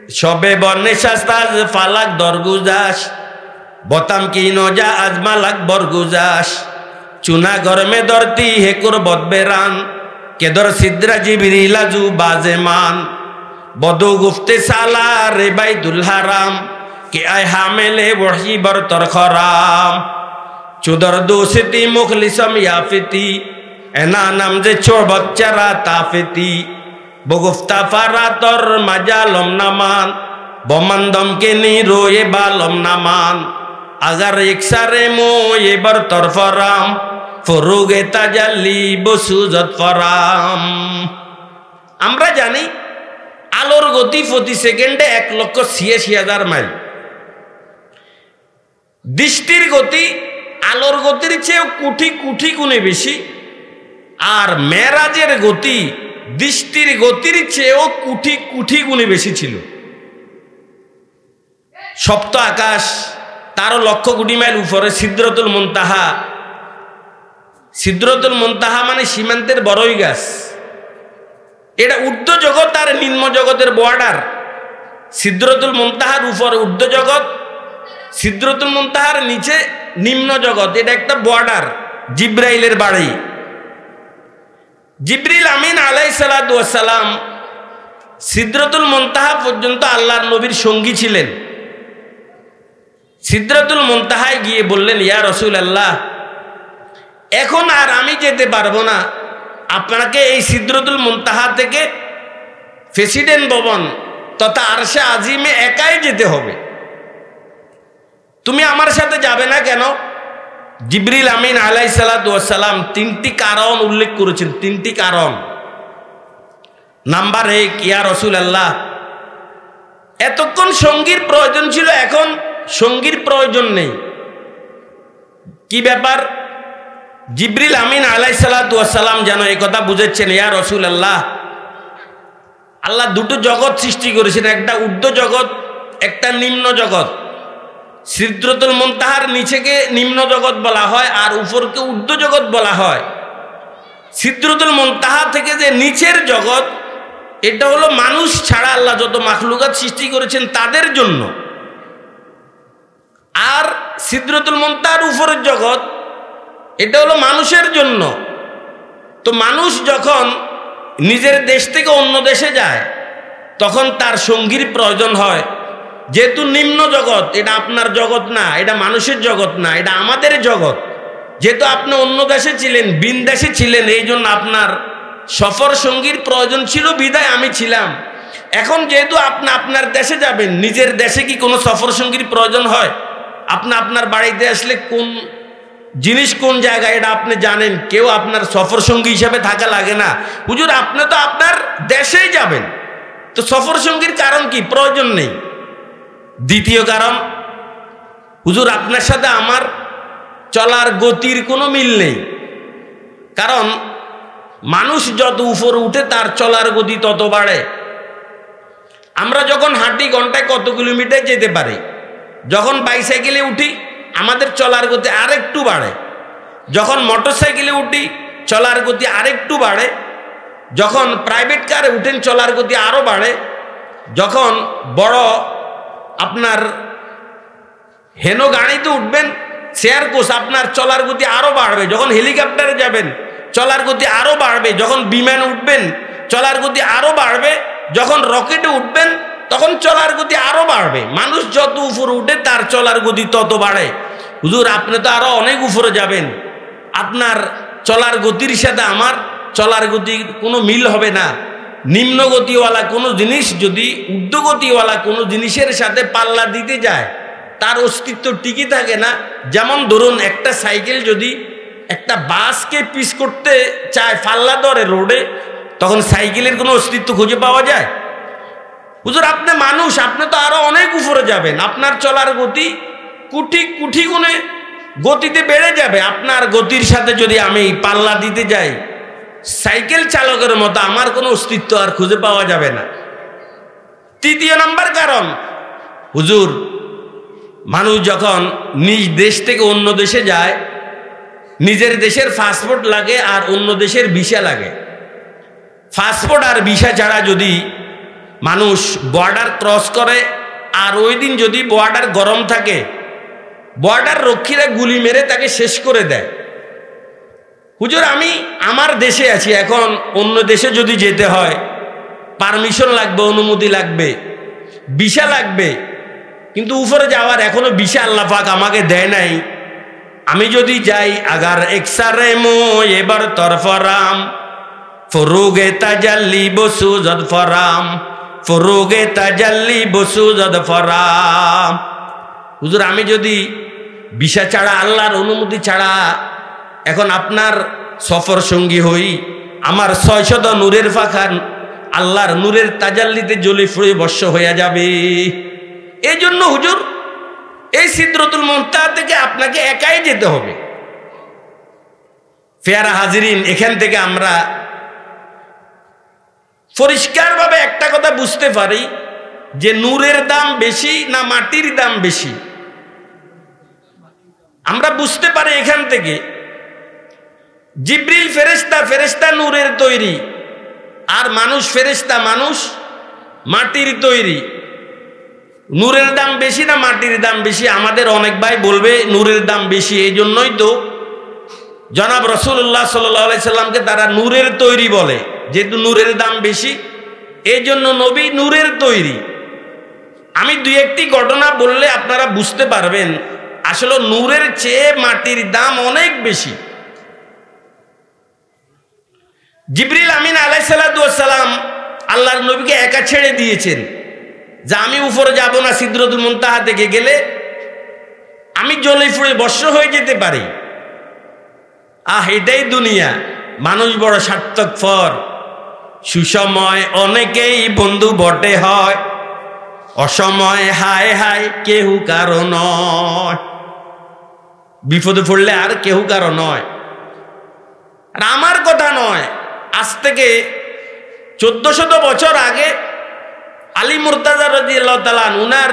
সবে বর্ণে শাস্তাজ ফালাক দরগুজাস বতাম কি নজা আজমালাক বরগুজাস চুনা গরমে দরতি হেকুর বদবেরান কেদর সিদ্রা জিবরিলাজু বাজেমান বদু গুফতে সালা রে বাইতুল হারাম কে আয় হামেলে ওহি বরতর খরাম চুদর দোষতি মুখলিসম ইয়াফিতি এনা নাম যে ছোট বাচ্চারা তাফেতি বগুফতা ফারাতর মাজালম নামান বমন্দম কে নি রোয়ে বালম নামান আগার একসারে মো এবার তরফরাম ফরুগে তাজাল্লি বসুজত ফরাম। আমরা জানি আলোর গতি প্রতি সেকেন্ডে 1,86,000 মাইল। দৃষ্টির গতি আলোর গতির চেয়েও কোটি কোটি গুণে বেশি, আর মেরাজের গতি দৃষ্টির গতির চেয়েও কোটি কোটি গুণে বেশি ছিল। সপ্ত আকাশ 13 লক্ষ কোটি মাইল উপরে সিদরাতুল মুনতাহা। সিদরাতুল মুনতাহা মানে সীমান্তের বড়ই গাছ। এটা ঊর্ধ্ব জগৎ আর নিম্ন জগতের বর্ডার। সিদরাতুল মুনতাহার উপরে ঊর্ধ্ব জগৎ, সিদরাতুল মুনতাহার নিচে নিম্ন জগৎ। এটা একটা বর্ডার, জিব্রাইলের বাড়ি। জিবরিল আমিন আলাইহিস সালাতু ওয়াস সালাম সিদরাতুল মুনতাহা পর্যন্ত আল্লাহর নবীর সঙ্গী ছিলেন। সিদরাতুল মুনতাহায় গিয়ে বললেন, ইয়া রাসূলুল্লাহ, এখন আর আমি যেতে পারবো না, আপনাকে এই সিদরাতুল মুনতাহা থেকে প্রেসিডেন্ট ভবন তথা আরশে আজিমে একাই যেতে হবে। তুমি আমার সাথে যাবে না কেন? জিবরিল আমিন আলাইহিস সালাতু ওয়াস সালাম 3টি কারণ উল্লেখ করেছেন। 3টি কারণ। নাম্বার 1, ইয়া রাসূলুল্লাহ, এতক্ষণ সঙ্গীর প্রয়োজন ছিল, এখন সঙ্গীর প্রয়োজন নেই। কি ব্যাপার? জিবরিল আমিন আলাইহিস সালাতু ওয়াস সালাম যেন এই কথা বুঝাচ্ছেন, ইয়া রাসূলুল্লাহ, আল্লাহ দুটো জগৎ সৃষ্টি করেছেন, একটা ঊর্ধ্ব জগৎ, একটা নিম্ন জগৎ। সিদরাতুল মুনতাহার নিচেকে নিম্ন জগৎ বলা হয় আর উপরকে ঊর্ধ্ব জগৎ বলা হয়। সিদরাতুল মুনতাহা থেকে যে নিচের জগৎ, এটা হলো মানুষ ছাড়া আল্লাহ যত মাখলুকাত সৃষ্টি করেছেন তাদের জন্য। আর সিদরাতুল মুনতাহার উপরের জগৎ, এটা হলো মানুষের জন্য। তো মানুষ যখন নিজের দেশ থেকে অন্য দেশে যায় তখন তার সঙ্গীর প্রয়োজন হয়। যেহেতু নিম্ন জগৎ, এটা আপনার জগৎ না, এটা মানুষের জগৎ না, এটা আমাদের জগৎ। যেহেতু আপনি অন্য দেশে ছিলেন, ভিন দেশে ছিলেন, এই জন্য আপনার সফর সঙ্গীর প্রয়োজন ছিল, বিদায় আমি ছিলাম। এখন যেহেতু আপনি আপনার দেশে যাবেন, নিজের দেশে কি কোনো সফর সঙ্গীর প্রয়োজন হয়? আপনি আপনার বাড়িতে আসলে কোন জিনিস কোন জায়গায় এটা আপনি জানেন, কেউ আপনার সফর সঙ্গী হিসাবে থাকা লাগে না। হুজুর, আপনি তো আপনার দেশেই যাবেন, তো সফর সঙ্গীর কারণ কি? প্রয়োজন নেই। দ্বিতীয় কারণ, হুজুর, আপনার সাথে আমার চলার গতির কোনো মিল নেই। কারণ মানুষ যত উপরে উঠে তার চলার গতি তত বাড়ে। আমরা যখন হাঁটি ঘন্টায় কত কিলোমিটার যেতে পারি, যখন বাইসাইকেলে উঠি আমাদের চলার গতি আরেকটু বাড়ে, যখন মোটরসাইকেলে উঠি চলার গতি আরেকটু বাড়ে, যখন প্রাইভেট কারে উঠেন চলার গতি আরও বাড়ে, যখন বড় আপনার হেনো গাড়িতে উঠবেন, শেয়ার কোচ, আপনার চলার গতি আরও বাড়বে। যখন হেলিকপ্টারে যাবেন চলার গতি আরও বাড়বে, যখন বিমানে উঠবেন চলার গতি আরও বাড়বে, যখন রকেটে উঠবেন তখন চলার গতি আরও বাড়বে। মানুষ যত উপরে উঠে তার চলার গতি তত বাড়ে। হুজুর, আপনি তো আরও অনেক উপরে যাবেন, আপনার চলার গতির সাথে আমার চলার গতির কোনো মিল হবে না। নিম্ন গতিওয়ালা কোনো জিনিস যদি ঊর্ধ্বগতিওয়ালা কোনো জিনিসের সাথে পাল্লা দিতে যায় তার অস্তিত্ব টিকে থাকে না। যেমন ধরুন, একটা সাইকেল যদি একটা বাসকে পিস করতে চায় পাল্লা ধরে রোডে, তখন সাইকেলের কোনো অস্তিত্ব খুঁজে পাওয়া যায়? হুজুর, আপনি মানুষ, আপনি তো আরো অনেক উপরে যাবেন, আপনার চলার গতি কোটি কোটি গুণে গতিতে বেড়ে যাবে। আপনার গতির সাথে যদি আমি পাল্লা দিতে যাই, সাইকেল চালকের মতো আমার কোনো অস্তিত্ব আর খুঁজে পাওয়া যাবে না। তৃতীয় নাম্বার কারণ, হুজুর, মানুষ যখন নিজ দেশ থেকে অন্য দেশে যায়, নিজের দেশের পাসপোর্ট লাগে আর অন্য দেশের ভিসা লাগে। পাসপোর্ট আর ভিসা ছাড়া যদি মানুষ বর্ডার ক্রস করে, আর ওই দিন যদি বর্ডার গরম থাকে, বর্ডার রক্ষীরা গুলি মেরে তাকে শেষ করে দেয়। হুজুর আমি আমার দেশে আছি, এখন অন্য দেশে যদি যেতে হয় পারমিশন লাগবে, অনুমতি লাগবে, ভিসা লাগবে, কিন্তু উপরে যাওয়ার এখনো ভিসা আল্লাহ পাক আমাকে দেয় নাই। আমি যদি যাই, আগার একসারে মো এবার তরফরাম ফরুগে তাজাল্লি বসু জদ ফরাম, ফরুগে তাজাল্লি বসু জদ ফরাম। হুজুর আমি যদি ভিসা ছাড়া, আল্লাহর অনুমতি ছাড়া এখন আপনার সফর সঙ্গী হই, আমার 600 নূরের ফাঁকা আল্লাহর নূরের তাজাল্লিতে জ্বলে ফুড়ে বর্ষ হয়ে যাবে। এই জন্য হুজুর এই সিদরাতুল মুনতাহা থেকে আপনাকে একাই যেতে হবে। ফেয়ারা হাজিরিন, এখান থেকে আমরা পরিষ্কারভাবে একটা কথা বুঝতে পারি যে নূরের দাম বেশি না মাটির দাম বেশি। আমরা বুঝতে পারি এখান থেকে জিবরিল ফেরেশতা, ফেরেশতা নূরের তৈরি, আর মানুষ ফেরেশতা, মানুষ মাটির তৈরি। নূরের দাম বেশি না মাটির দাম বেশি? আমাদের অনেক ভাই বলবে নূরের দাম বেশি। এই জন্যই তো জনাব রাসূলুল্লাহ সাল্লাল্লাহু আলাইহি সাল্লামকে তারা নূরের তৈরি বলে, যেহেতু নূরের দাম বেশি, এই জন্য নবী নূরের তৈরি। আমি দুই একটি ঘটনা বললে আপনারা বুঝতে পারবেন আসলে নূরের চেয়ে মাটির দাম অনেক বেশি। জিবরিল আমিন আলাইহিস সালাতু ওয়াস সালাম আল্লাহর নবীকে একা ছেড়ে দিয়েছেন যে আমি উপরে যাব না, সিদরাতুল মুনতাহা থেকে গেলে আমি জ্বলে ফুড়ে ভস্ম হয়ে যেতে পারি। এটাই দুনিয়া, মানুষ বড় স্বার্থপর। সুসময় অনেকেই বন্ধু বটে হয়, অসময় হায় হায় কেউ কারো নয়। বিপদে পড়লে আর কেউ কারো নয়। আর আমার কথা নয়, আজ থেকে 1400 বছর আগে আলী মুর্তাজা রাদিয়াল্লাহু তাআলা উনার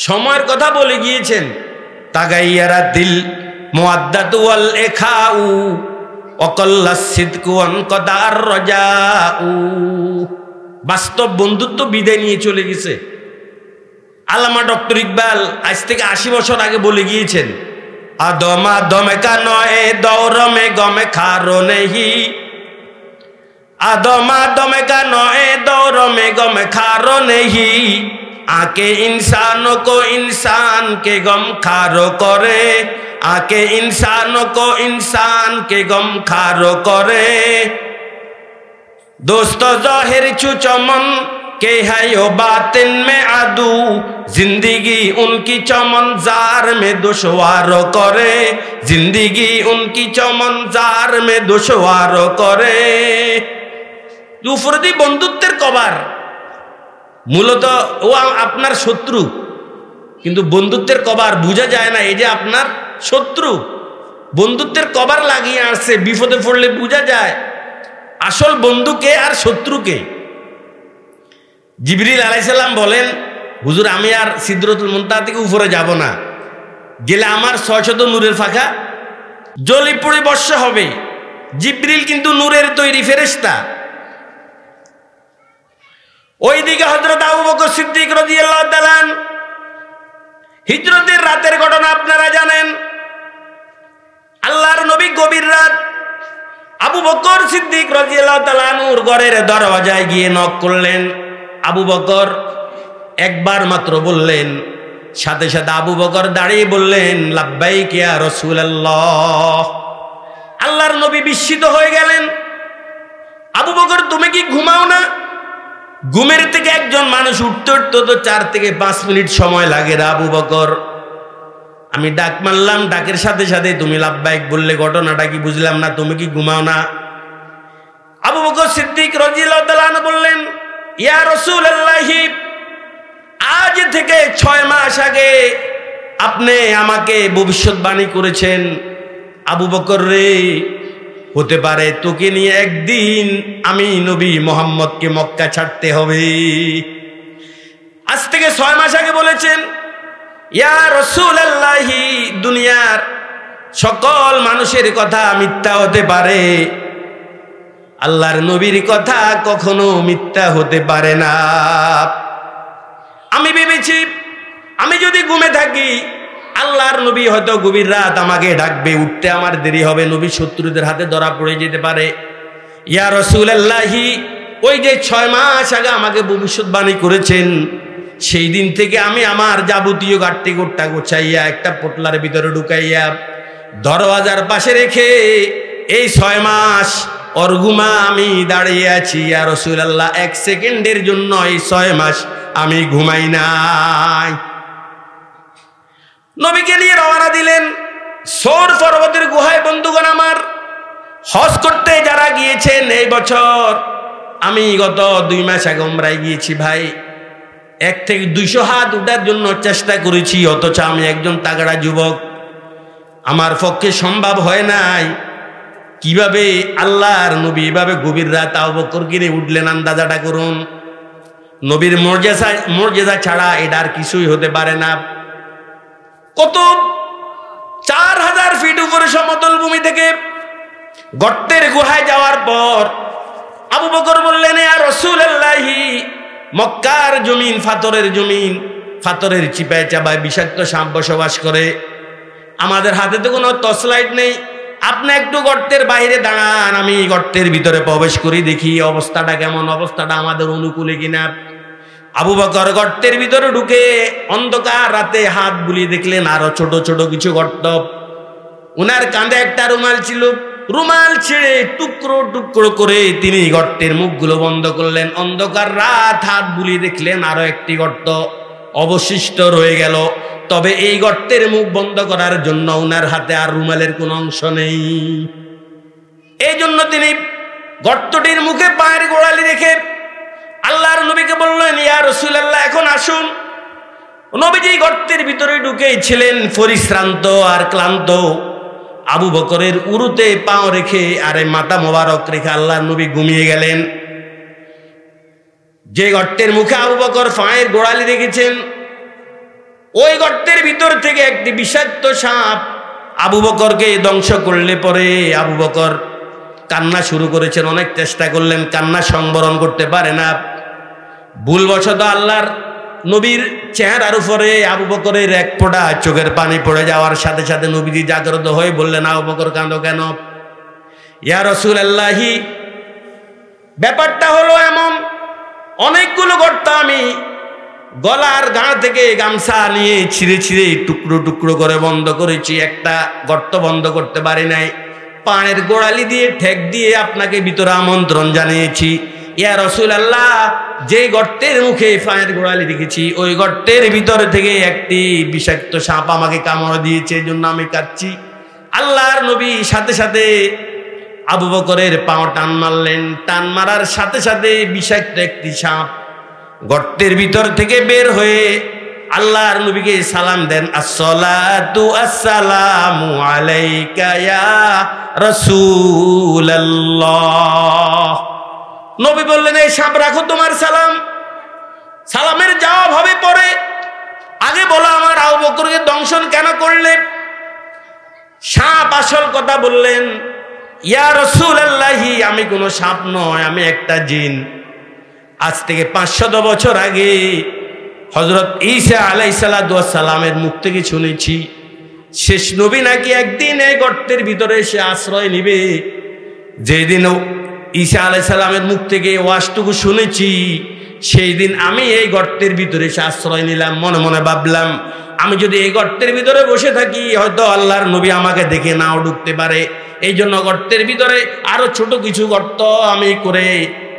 সময়ের কথা বলে গিয়েছেন, তাগাইয়ারা দিল মুআদ্দাতু ওয়াল ইখাউ ওয়াকাল্লাস সিদকু ওয়ান কদার রাজাউ। বাস্তব বন্ধুত্ব বিদায় নিয়ে চলে গেছে। আল্লামা ডক্টর ইকবাল আজ থেকে 80 বছর আগে বলে গিয়েছেন, আদমা দমে কা নয় দৌর মে গমে খারো নেহি, আদমা দমে কা নয় দৌর মে গমে খারো নেহি, आके इंसानों को इंसान के गम खारो करे, आके इंसानों को इंसान के गम खारो करे। दोस्तों ज़ाहिर चु चमन के है यो बातिन में आदू, जिंदगी उनकी चमन जार में दुश्वारो करे, जिंदगी उनकी चमन जार में दुश्वारो करे। দুফরদি বন্ধুত্বের কবার মূলত ও আপনার শত্রু, কিন্তু বন্ধুত্বের কবার বোঝা যায় না এই যে আপনার শত্রু। বন্ধুত্বের কবার লাগিয়ে আসছে, বিপদে পড়লে বোঝা যায় আসল বন্ধুকে আর শত্রুকে। জিবরিল আলাইহিস সালাম বলেন, হুজুর আমি আর সিদরাতুল মুনতাহা থেকে উপরে যাব না, গেলে আমার 600 নূরের ফাঁকা জ্বলে পড়ে বর্ষ হবে। জিবরিল কিন্তু নূরের তৈরি ফেরেশতা। ওইদিকে হযরত আবু বকর সিদ্দিক রাদিয়াল্লাহু তাআলা হিজরতের রাতের ঘটনা আপনারা জানেন। আল্লাহর নবী গভীর রাত আবু বকর সিদ্দিক রাদিয়াল্লাহু তাআলা নূর ঘরের দরজায় গিয়ে নক করলেন। আবু বকর একবার মাত্র বললেন, সাথে সাথে আবু বকর দাঁড়িয়ে বললেন, লাব্বাইক ইয়া রাসূলুল্লাহ। আল্লাহর নবী বিস্মিত হয়ে গেলেন। আবু বকর তুমি কি ঘুমাও না? ঘুমের থেকে একজন মানুষ উঠতে উঠতে তো 4 থেকে 5 মিনিট সময় লাগে রে আবু বকর। আমি ডাক মারলাম, ডাকের সাথে সাথে তুমি লাব্বাইক বললে, ঘটনাটা কি বুঝলাম না, তুমি কি ঘুমাও না? আবু বকর সিদ্দিক রাদিয়াল্লাহু তাআলা বললেন, ইয়া রাসূলুল্লাহ, আজ থেকে 6 মাস আগে আপনি আমাকে ভবিষ্যৎবাণী করেছেন, আবু বকর রে, হতে পারে তোকে নিয়ে একদিন আমি নবী মুহাম্মদকে মক্কা ছাড়তে হবে। আজ থেকে 6 মাস আগে বলেছেন, ইয়া রাসূলুল্লাহ, দুনিয়ার সকল মানুষের কথা মিথ্যা হতে পারে, আল্লাহর নবীর কথা কখনো মিথ্যা হতে পারে না। আমি ভেবেছি আমি যদি ঘুমে থাকি আল্লাহর নবী হয়তো গভীর রাত আমাকে ডাকবে, উঠতে আমার দেরি হবে, নবী শত্রুদের হাতে ধরা পড়ে যেতে পারে। ইয়া রাসূলুল্লাহি, ওই যে 6 মাস আগে আমাকে ভবিষ্যৎবাণী করেছেন, সেই দিন থেকে আমি আমার যাবতীয় গাট্টি গোট্টা গোছাইয়া একটা পোটলার ভিতরে ঢুকাইয়া দরওয়াজার পাশে রেখে এই 6 মাস অর্ঘুমা আমি দাঁড়িয়ে আছি। ইয়া রাসূলুল্লাহ, 1 সেকেন্ডের জন্য এই 6 মাস আমি ঘুমাই নাই। নবীকে নিয়ে রওনা দিলেন সৌর পর্বতের গুহায়। বন্ধুগণ আমার, হজ করতে যারা গিয়েছেন এই বছর, আমি গত 2 মাস আগে উমরায় গিয়েছি ভাই, 1 থেকে 200 হাত উঠার জন্য চেষ্টা করেছি, অথচ আমি একজন তাগড়া যুবক, আমার পক্ষে সম্ভব হয় নাই। কিভাবে আল্লাহর নবী এভাবে গভীর রাত আবু বকর গিরে উঠলেন, আন্দাজাটা করুন। নবীর মর্যাদা ছাড়া এটা আর কিছুই হতে পারে না। কত 4000 ফিট উপরে সমতল ভূমি থেকে গর্তের গুহায় যাওয়ার পর আবু বকর বললেন, ইয়া রাসূলুল্লাহি, মক্কার জমিন পাথরের জমিন, পাথরের চিপায় চাপায় বিষাক্ত সাপ বসবাস করে, আমাদের হাতে তো কোনো টর্চ লাইট নেই, আপনি একটু গর্তের বাইরে দাঁড়ান, আমি গর্তের ভিতরে প্রবেশ করি, দেখি অবস্থাটা কেমন, অবস্থাটা আমাদের অনুকূলে কিনা। আবু বকর গর্তের ভিতরে ঢুকে অন্ধকার রাতে হাত বুলিয়ে দেখলেন আরো ছোট ছোট কিছু গর্ত। উনার কাঁধে একটা রুমাল ছিল, রুমাল ছেড়ে টুকরো টুকরো করে তিনি গর্তের মুখগুলো বন্ধ করলেন। অন্ধকার রাত, হাত বুলিয়ে দেখলেন আরো একটি গর্ত অবশিষ্ট রয়ে গেল। তবে এই গর্তের মুখ বন্ধ করার জন্য উনার হাতে আর রুমালের কোনো অংশ নেই। এই জন্য তিনি গর্তটির মুখে পায়ের গোড়ালি রেখে আল্লাহর নবীকে বললেন, ইয়া রাসূলুল্লাহ, এখন আসুন। নবীজি গর্তের ভিতরে ঢুকেই ছিলেন পরিশ্রান্ত আর ক্লান্ত। আবু বকরের উরুতে পাও রেখে আরে মাথা মোবারক রেখে আল্লাহর নবী ঘুমিয়ে গেলেন। যে গর্তের মুখে আবু বকর পায়ের গোড়ালি রেখেছেন, ওই গর্তের ভিতর থেকে একটি বিষাক্ত সাপ আবু বকরকে ধ্বংস করলে পরে আবু বকর কান্না শুরু করেছেন। অনেক চেষ্টা করলেন, কান্না সংবরণ করতে পারে না। ভুলবশত আল্লাহর নবীর চেহারার উপরে আবু বকরের এক ফোঁটা চোখের পানি পড়ে যাওয়ার সাথে সাথে নবীজি জাগ্রত হয়ে বললেন, আবু বকর কাঁদো কেন? ইয়া রাসূলুল্লাহি, ব্যাপারটা হলো এমন, অনেকগুলো গর্ত আমি গলার গা থেকে গামছা নিয়ে ছিঁড়ে ছিঁড়ে টুকরো টুকরো করে বন্ধ করেছি, একটা গর্ত বন্ধ করতে পারি নাই। পায়ের গোড়ালি দিয়ে ঠেক দিয়ে আপনাকে ভিতরে আমন্ত্রণ জানিয়েছি। ইয়া রাসূলুল্লাহ, যে গর্তের মুখে পায়ের গোড়ালি রেখেছি ওই গর্তের ভিতর থেকে একটি বিষাক্ত সাপ আমাকে কামড় দিয়েছে, এই জন্য আমি কাঁদছি। আল্লাহর নবী সাথে সাথে আবু বকরের পাও টান মারলেন। টান মারার সাথে সাথে বিষাক্ত একটি সাপ গর্তের ভিতর থেকে বের হয়ে আল্লাহর নবীকে সালাম দেন, আসসালাতু আসসালামু আলাইকা ইয়া রাসূলুল্লাহ। নবী বললেন, এই সাপ রাখো তোমার সালাম, সালামের জবাব হবে পরে, আগে বলো আমার আবু বকরকে দংশন কেন করলে? সাপ আসল কথা বললেন, ইয়া রাসূলুল্লাহি, আমি কোনো সাপ নয়, আমি একটা জিন। আজ থেকে 500 বছর আগে হযরত ঈসা আলাইহিস সালামের মুখ থেকে শুনেছি শেষ নবী নাকি একদিন এই গর্তের ভিতরে এসে আশ্রয় নিবে। যেদিন ঈসা আলাইহিস সালামের মুখ থেকে ওয়াজটুকু শুনেছি, সেই দিন আমি এই গর্তের ভিতরে এসে আশ্রয় নিলাম। মনে মনে ভাবলাম, আমি যদি এই গর্তের ভিতরে বসে থাকি হয়তো আল্লাহর নবী আমাকে দেখে নাও ঢুকতে পারে। এই জন্য গর্তের ভিতরে আরো ছোট কিছু গর্ত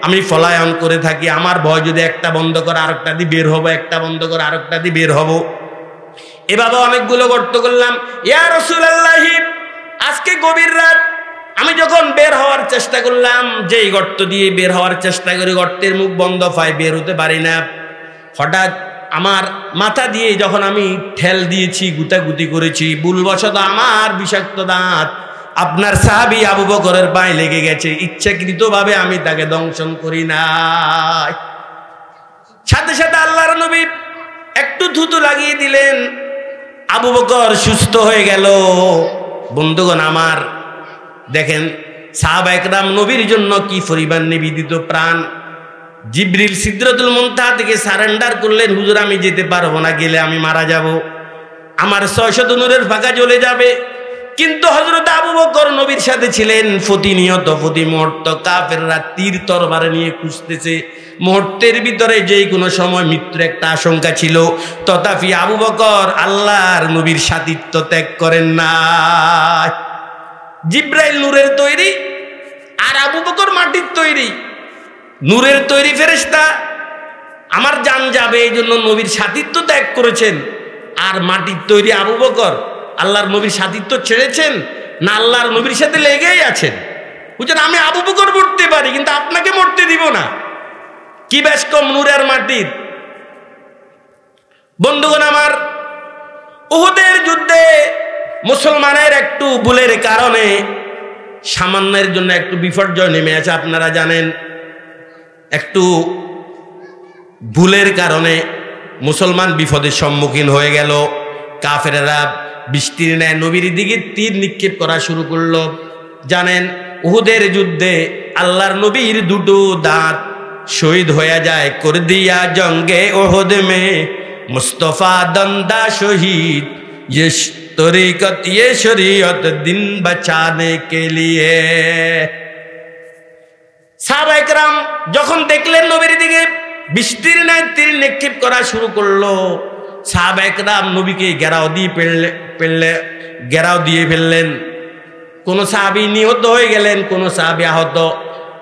আমি পলায়ন করে থাকি। আমার ভয় যদি একটা বন্ধ করে আরেকটা দিয়ে বের হবো, একটা বন্ধ করে আরেকটা দিয়ে বের হবো। এভাবে অনেকগুলো গর্ত করলাম। ইয়া রাসূলুল্লাহি, আজকে গভীর রাত, আমি যখন বের হওয়ার চেষ্টা করলাম, যেই গর্ত দিয়ে বের হওয়ার চেষ্টা করি গর্তের মুখ বন্ধ পাই, বের হতে পারি না। হঠাৎ আমার মাথা দিয়ে যখন আমি ঠেল দিয়েছি, গুতাগুতি করেছি, ভুলবশত আমার বিষাক্ত দাঁত আপনার সাহাবী আবু বকরের পায়ে লেগে গেছে। ইচ্ছাকৃতভাবে আমি তাকে দংশন করি নাই। সাথে সাথে আল্লাহর নবী একটু থুতু লাগিয়ে দিলেন, আবু বকর সুস্থ হয়ে গেল। বন্ধুগণ আমার, দেখেন সাহাবা একরাম নবীর জন্য কি পরিমাণ নিবেদিত প্রাণ। জিবরিল সিদরাতুল মুনতাহা থেকে সারেন্ডার করলেন, হুজুর আমি যেতে পারবো না, গেলে আমি মারা যাব, আমার 600 নূরের ফাঁকা চলে যাবে। কিন্তু হযরত আবু বকর নবীর সাথে ছিলেন। প্রতিনিয়ত প্রতি মুহূর্ত কাফেররা তীর তরবার নিয়ে খুঁজতেছে। মুহূর্তের ভিতরে যেই কোনো সময় মৃত্যুর একটা আশঙ্কা ছিল, তথাপি আবু বকর আল্লাহর নবীর সাথিত্ব ত্যাগ করেন না। জিব্রাইল নূরের তৈরি আর আবু বকর মাটির তৈরি। নূরের তৈরি ফেরেশতা, আমার জান যাবে এই জন্য নবীর সাথিত্ব ত্যাগ করেছেন। আর মাটির তৈরি আবু বকর আল্লাহর নবীর সাথিত্ব ছেড়েছেন না, আল্লাহর নবীর সাথে লেগেই আছেন। বুঝছেন, আমি আবু বকর মরতে পারি কিন্তু আপনাকে মরতে দিব না। কি বেশ কম নূর আর মাটির। বন্ধুগণ আমার, উহুদের যুদ্ধে মুসলমানের একটু ভুলের কারণে সামান্যের জন্য একটু বিপর্যয় নেমে আছে। আপনারা জানেন, একটু ভুলের কারণে মুসলমান বিপদের সম্মুখীন হয়ে গেল। কাফেরেরা বৃষ্টির ন্যায় নবীর দিকে তীর নিক্ষেপ করা শুরু করলো। জানেন, উহুদের যুদ্ধে আল্লাহর নবীর দুটো দাঁত শহীদ হয়ে যায়। করে দিয়া জঙ্গে উহুদ মে মুস্তফা দন্দা শহীদ, ये तरीकत ये शरीयत दिन बचाने के लिए। সাহাবায়ে কেরাম যখন দেখলেন নবীর দিকে বৃষ্টির ন্যায় তীর নিক্ষেপ করা শুরু করলো, সাহাবায়ে কেরাম নবীকে ঘেরাও দিয়ে ফেললেন। কোন সাহাবী নিহত হয়ে গেলেন, কোন সাহাবী আহত।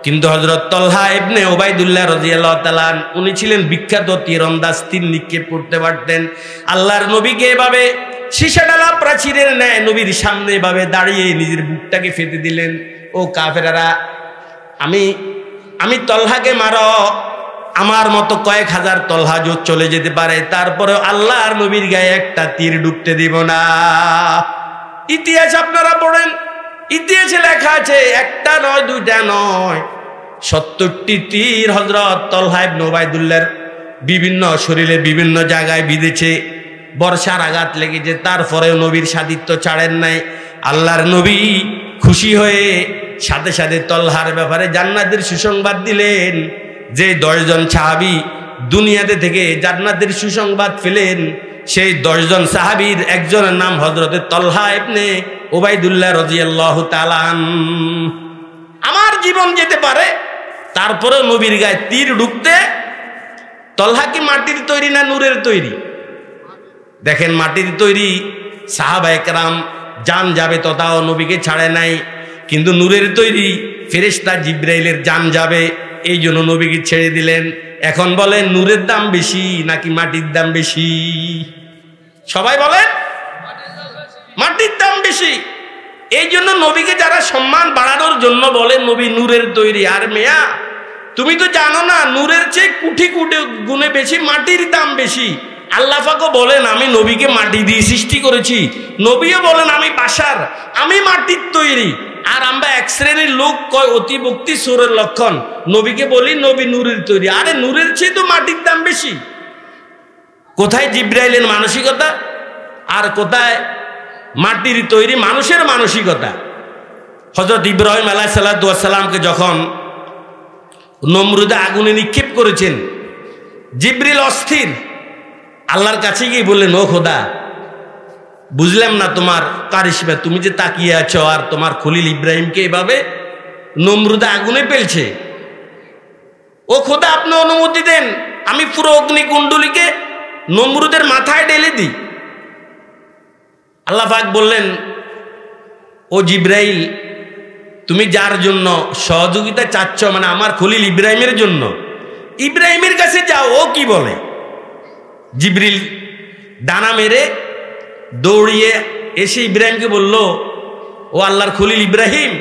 কিন্তু হযরত তলহা ইবনে উবাইদুল্লাহ রাদিয়াল্লাহু তাআলা উনি ছিলেন বিখ্যাত তীরন্দাজ, তীর নিক্ষেপ করতে পারতেন। আল্লাহর নবীকে এভাবে সীসাডালা প্রাচীরের ন্যায় নবীর সামনে এভাবে দাঁড়িয়ে নিজের বুকটাকে ফেটে দিলেন। ও কাফেরারা, আমি তলহাকে মারো, আমার মতো কয়েক হাজার তলহা চলে যেতে পারে, তারপরে আল্লাহর নবীর গায়ে একটা তীর ঢুকতে দিব না। ইতিহাস আপনারা পড়েন, ইতিহাসে লেখা আছে, একটা নয় দুইটা নয়, 70টি তীর হযরত তলহা ইবনে উবাইদুল্লাহর বিভিন্ন শরীরে বিভিন্ন জায়গায় বিঁধেছে। বর্ষার আঘাত লেগেছে, তারপরেও নবীর সাথিত্ব ছাড়েন নাই। আল্লাহর নবী খুশি হয়ে সাথে সাথে তলহার ব্যাপারে জান্নাতের সুসংবাদ দিলেন। যে 10 জন সাহাবী দুনিয়াতে থেকে জান্নাতের সুসংবাদ পেলেন, সেই 10 জন সাহাবীর একজনের নাম হযরতে তলহা ইবনে উবাইদুল্লাহ রাদিয়াল্লাহু তাআলা। আমার জীবন যেতে পারে, তারপরে নবীর গায়ে তীর ঢুকতে। তলহা কি মাটির তৈরি না নূরের তৈরি? দেখেন, মাটির তৈরি। সাহাবায়ে কেরাম জান যাবে তথাও নবীকে ছাড়ে নাই। কিন্তু নূরের তৈরি ফেরেশতা জিবরাইলের জান যাবে, এই জন্য নবীকে ছেড়ে দিলেন। এখন বলেন, নূরের দাম বেশি নাকি মাটির দাম বেশি? সবাই বলেন মাটির দাম বেশি। এই জন্য নবীকে যারা সম্মান বাড়ানোর জন্য বলেন নবী নূরের তৈরি। আর মেয়া, তুমি তো জানো না, নূরের চেয়ে কোটি কোটি গুণে বেশি মাটির দাম বেশি। আল্লাহ পাকও বলেন, আমি নবীকে মাটি দিয়ে সৃষ্টি করেছি। নবীও বলেন, আমি বাশার, আমি মাটির তৈরি। আর আমরা এক শ্রেণীর লোক কয় অতিভক্তি সুরের লক্ষণ, নবীকে বলি নবী নূরের তৈরি। আরে নূরের চেয়ে তো মাটির দাম বেশি। কোথায় জিবরাইলের মানসিকতা আর কোথায় মাটির তৈরি মানুষের মানসিকতা? হযরত ইব্রাহিম আলাইহিস সালামকে যখন নমরুদে আগুনে নিক্ষেপ করেছেন, জিবরিল অস্থির, আল্লাহর কাছে গিয়ে বললেন, ও খোদা, বুঝলাম না তোমার কারিশমা, তুমি যে তাকিয়ে আছো আর তোমার খলিল ইব্রাহিমকে এভাবে নমরুদে আগুনে ফেলছে। ও খোদা, আপনি অনুমতি দেন, আমি পুরো অগ্নিকুণ্ডলীকে নমরুদের মাথায় ঢেলে দিই। আল্লাহ পাক বললেন, ও জিবরাইল, তুমি যার জন্য সহযোগিতা চাচ্ছ, মানে আমার খলিল ইব্রাহিমের জন্য, ইব্রাহিমের কাছে যাও, ও কি বলে। জিবরিল ডানা মেরে দৌড়িয়ে এসে ইব্রাহিমকে বলল, ও আল্লাহর খলিল ইব্রাহিম,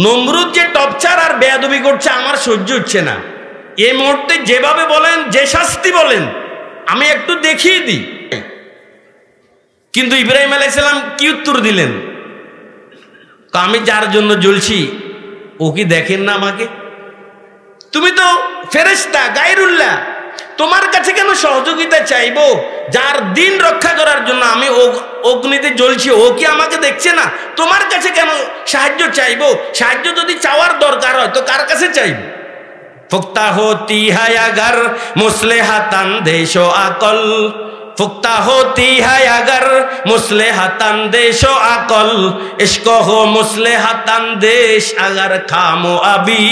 নমরুদ যে টপচার আর বেয়াদবি করছে আমার সহ্য হচ্ছে না। এই মুহূর্তে যেভাবে বলেন, যে শাস্তি বলেন, আমি একটু দেখিয়ে দিই। কিন্তু ইব্রাহিম আলাইহিস সালাম কি উত্তর দিলেন? আমি যার জন্য জ্বলছি ও কি দেখেন না আমাকে? তুমি তো ফেরেশতা, গায়রুল্লাহ, তোমার কাছে কেন সহযোগিতা চাইবো? যার দিন রক্ষা করার জন্য আমি অগ্নিতে জ্বলছি, ও কি আমাকে দেখছে না? তোমার কাছে কেন সাহায্য চাইবো? সাহায্য যদি চাওয়ার দরকার হয় তো কার কাছে চাইবো? ফুক্তা হতি হায় আগার মুসলেহাতান দেশো আকল, ফুক্তা होती है अगर मुस्लिहतन देशो अकल, इश्को हो मुस्लिहतन देश अगर खामो अभी।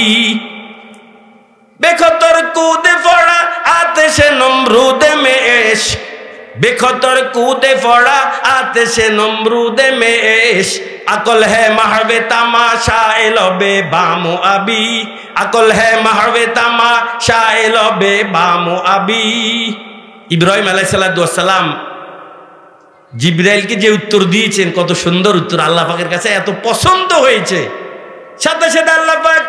बेखतर कूदे पड़ा आतिशे नमरूद में इश्क, बेखतर कूदे पड़ा आतिशे नमरूद में इश्क, अकल है महवे तमाशा एलोबे बामो अभी, अकल है महवे तमाशा एलोबे बामो अभी। ইব্রাহিম আলাইহিস সালাম জিবরাইলকে যে উত্তর দিয়েছেন, কত সুন্দর উত্তর, আল্লাহ পাকের কাছে এত পছন্দ হয়েছে। সাথে সাথে আল্লাহ পাক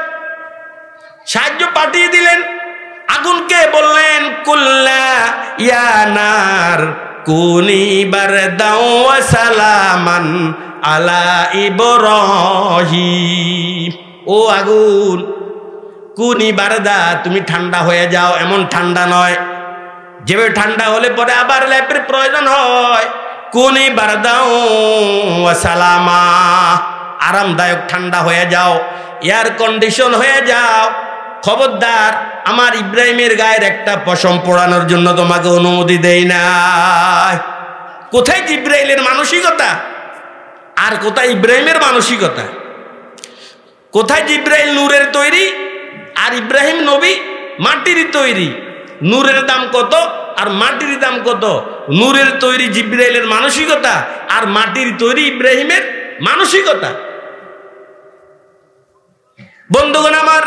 সাহায্য পাঠিয়ে দিলেন, আগুনকে বললেন কুল্লা ইয়া নার কুনি বারদাও ওয়া সালামান আলা ইব্রাহিম। ও আগুন, কুনি বারদা, তুমি ঠান্ডা হয়ে যাও। এমন ঠান্ডা নয় যেভাবে ঠান্ডা হলে পরে আবার ল্যাপের প্রয়োজন হয়। কুনি বারদাও ওয়া সালামা, আরামদায়ক ঠান্ডা হয়ে যাও, এয়ার কন্ডিশন হয়ে যাও। খবরদার, আমার ইব্রাহিমের গায়ের একটা পশম পোড়ানোর জন্য তোমাকে অনুমতি দেই না। কোথায় জিবরাইলের মানসিকতা আর কোথায় ইব্রাহিমের মানসিকতা? কোথায় জিবরাইল নূরের তৈরি আর ইব্রাহিম নবী মাটির তৈরি? নূরের দাম কত আর মাটির দাম কত? নূরের তৈরি জিবরাইলের মানসিকতা আর মাটির তৈরি ইব্রাহিমের মানসিকতা। বন্ধুগণ আমার,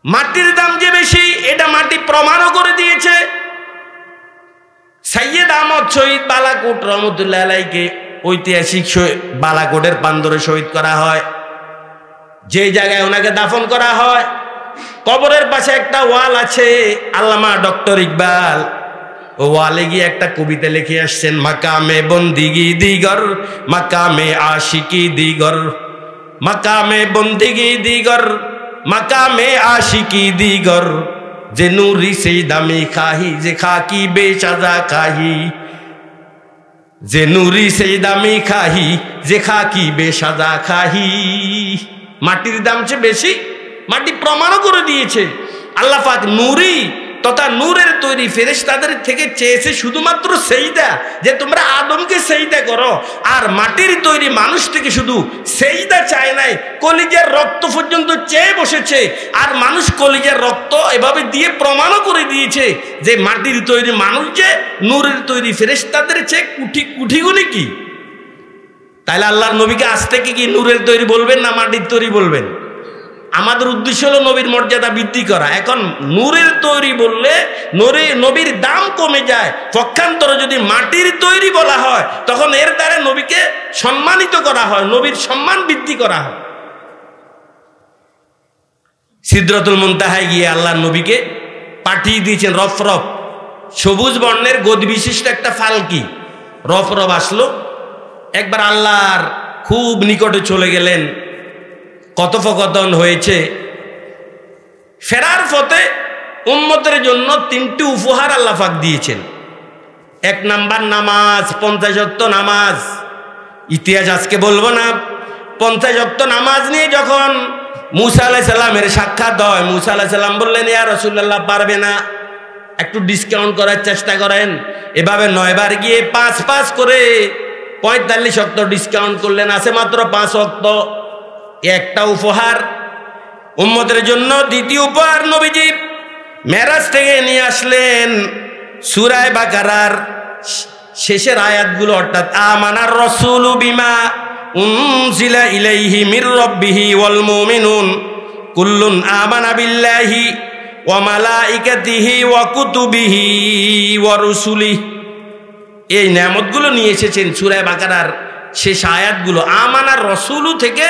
মাটির দাম যে বেশি এটা মাটি প্রমাণও করে দিয়েছে। সৈয়দ আহমদ শহীদ বালাকোট রহমতুল্লাহ আলাইকে ঐতিহাসিক বালাকোটের প্রান্তরে শহীদ করা হয়। যে জায়গায় ওনাকে দাফন করা হয়, কবরের পাশে একটা ওয়াল আছে। আল্লামা ডক্টর ইকবাল ও ওয়ালে গিয়ে একটা কবিতা লিখে আসছেন, মাকামে বন্দিগি দিগর মাকামে আশিকি দিগর, মাকামে বন্দিগি দিগর মাকামে আশিকি দিগর, যে নূরি সেই দামি খাহি যে খাকি বেসাজা খাহি, যে নূরি সেই দামি খাহি যে খাকি বেসাজা খাহি। মাটির দাম চেয়ে বেশি, মাটি প্রমাণও করে দিয়েছে। আল্লাহ পাক নূরি তথা নূরের তৈরি ফেরেশতাদের থেকে চেয়েছে শুধুমাত্র সেজদা, যে তোমরা আদমকে সেজদা করো। আর মাটির তৈরি মানুষ থেকে শুধু সেজদা চায় নাই, কলিজার রক্ত পর্যন্ত চেয়ে বসেছে। আর মানুষ কলিজার রক্ত এভাবে দিয়ে প্রমাণও করে দিয়েছে যে মাটির তৈরি মানুষ যে নূরের তৈরি ফেরেশতাদের চেয়ে কুঠি গুণে কি। তাহলে আল্লাহর নবীকে আজ থেকে কি নূরের তৈরি বলবেন না মাটির তৈরি বলবেন? আমাদের উদ্দেশ্য হলো নবীর মর্যাদা বৃদ্ধি করা। এখন নূরের তৈরি বললে নবীর দাম কমে যায়। পক্ষান্তরে যদি মাটির তৈরি বলা হয় তখন এর দ্বারা নবীকে সম্মানিত করা হয়, নবীর সম্মান বৃদ্ধি করা হয়। সিদরাতুল মুনতাহায় গিয়ে আল্লাহর নবীকে পাঠিয়ে দিয়েছেন রফরফ, সবুজ বর্ণের গদি বিশিষ্ট একটা ফালকি। রফরফ আসলো, একবার আল্লাহর খুব নিকটে চলে গেলেন, কথোপকথন হয়েছে। ফেরার পথে উম্মতের জন্য 3টি উপহার আল্লাহ পাক দিয়েছেন। 1 নাম্বার নামাজ, 50 ওয়াক্ত নামাজ। ইতিহাস আজকে বলবো না। 50 ওয়াক্ত নামাজ নিয়ে যখন মুসা আলাইহিস সালামের সাক্ষাৎ হয়, মুসা আলাইহিস সালাম বললেন, ইয়া রাসূলুল্লাহ পারবে না, একটু ডিসকাউন্ট করার চেষ্টা করেন। এভাবে 9 বার গিয়ে 5 করে 45 ওয়াক্ত ডিসকাউন্ট করলেন, আছে মাত্র 5 ওয়াক্ত। একটা উপহার উম্মতের জন্য। দ্বিতীয় উপহার নবীজি মেরাজ থেকে নিয়ে আসলেন সূরা বাকারার শেষের আয়াতগুলো, অর্থাৎ আমানার রাসূলু বিমা উনজিলা ইলাইহি মির রাব্বিহি ওয়াল মুমিনুন কুল্লুন আমানা বিল্লাহি ওয়া মালাইকাতিহি ওয়া কুতুবিহি ওয়া রুসুলিহি। এই নিয়ামতগুলো নিয়ে এসেছেন সূরা বাকারার শেষ আয়াতগুলো। আমানার রাসূলু থেকে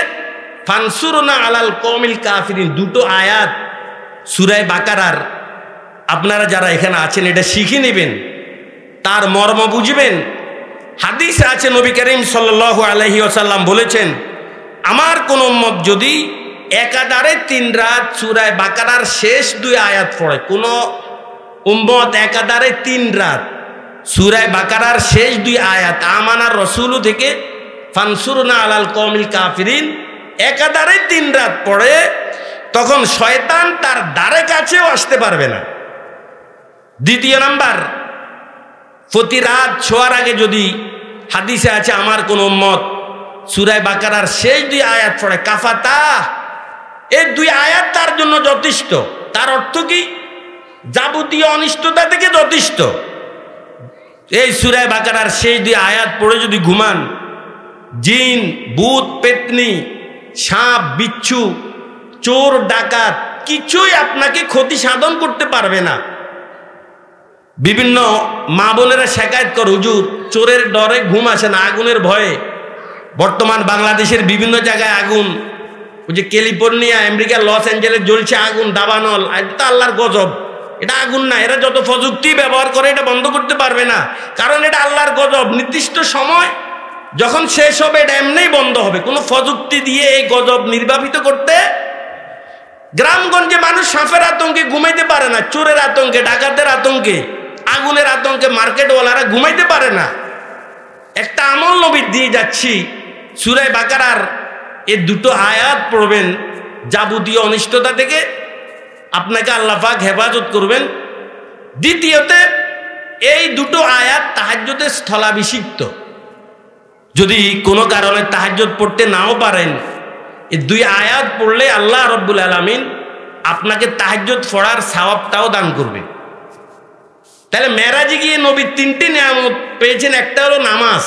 ফানসুরনা আলাল কওমিল কাফিরিন, 2টো আয়াত সূরা বাকারার। আপনারা যারা এখানে আছেন এটা শিখে নেবেন, তার মর্ম বুঝবেন। হাদিসে আছে নবী করিম সাল্লাল্লাহু আলাইহি ওয়াসাল্লাম বলেছেন, আমার কোন উম্মত যদি একাধারে 3 রাত সূরা বাকারার শেষ 2 আয়াত পড়ে, কোন উম্মত একাধারে 3 রাত সূরা বাকারার শেষ 2 আয়াত আমানার রাসূলু থেকে ফানসুরনা আলাল কওমিল কাফিরিন একাধারে 3 রাত পড়ে, তখন শয়তান তার দ্বারে কাছেও আসতে পারবে না। দ্বিতীয় নাম্বার, প্রতি রাত শোয়ার আগে যদি হাদিসে আছে আমার কোন উম্মত সূরা বাকারার শেষ 2 আয়াত পড়ে কাফাতা, এই 2 আয়াত তার জন্য যথেষ্ট। তার অর্থ কি? যাবতীয় অনিষ্টতা থেকে যথেষ্ট। এই সূরা বাকারার শেষ 2 আয়াত পড়ে যদি ঘুমান, জিন ভূত পেতনি সাপ বিচ্ছু চোর ডাকাত কিছুই আপনাকে ক্ষতি সাধন করতে পারবে না। বিভিন্ন মা বোনেরা শিকায়ত করে, হুজুর চোরের ডরে ঘুম আসে না, আগুনের ভয়ে। বর্তমান বাংলাদেশের বিভিন্ন জায়গায় আগুন, ওই যে ক্যালিফোর্নিয়া আমেরিকা লস অ্যাঞ্জেলেস জ্বলছে আগুন দাবানল, এটা আল্লাহর গজব। এটা আগুন না, এরা যত প্রযুক্তি ব্যবহার করে এটা বন্ধ করতে পারবে না, কারণ এটা আল্লাহর গজব। নির্দিষ্ট সময় যখন শেষ হবে এটা এমনিই বন্ধ হবে, কোনো প্রযুক্তি দিয়ে এই গজব নির্বাপিত করতে। গ্রামগঞ্জে মানুষ সাপের আতঙ্কে ঘুমাইতে পারে না, চোরের আতঙ্কে, ডাকাতের আতঙ্কে, আগুনের আতঙ্কে মার্কেটওয়ালারা ঘুমাইতে পারে না। একটা আমল নবী দিয়ে যাচ্ছি, সূরা বাকারার এই 2 আয়াত পড়বেন, যাবতীয় অনিষ্টতা থেকে আপনাকে আল্লাহ পাক হেফাজত করবেন। দ্বিতীয়তে, এই 2 আয়াত তাহাজ্জুদের স্থলাভিষিক্ত। যদি কোনো কারণে তাহাজ্জুদ পড়তে নাও পারেন, এই 2 আয়াত পড়লে আল্লাহ রাব্বুল আলামিন আপনাকে তাহাজ্জুদ পড়ার সওয়াবটাও দান করবে। তাহলে মেরাজে গিয়ে নবী 3টি নিয়ামত পেয়েছেন, একটা হলো নামাজ,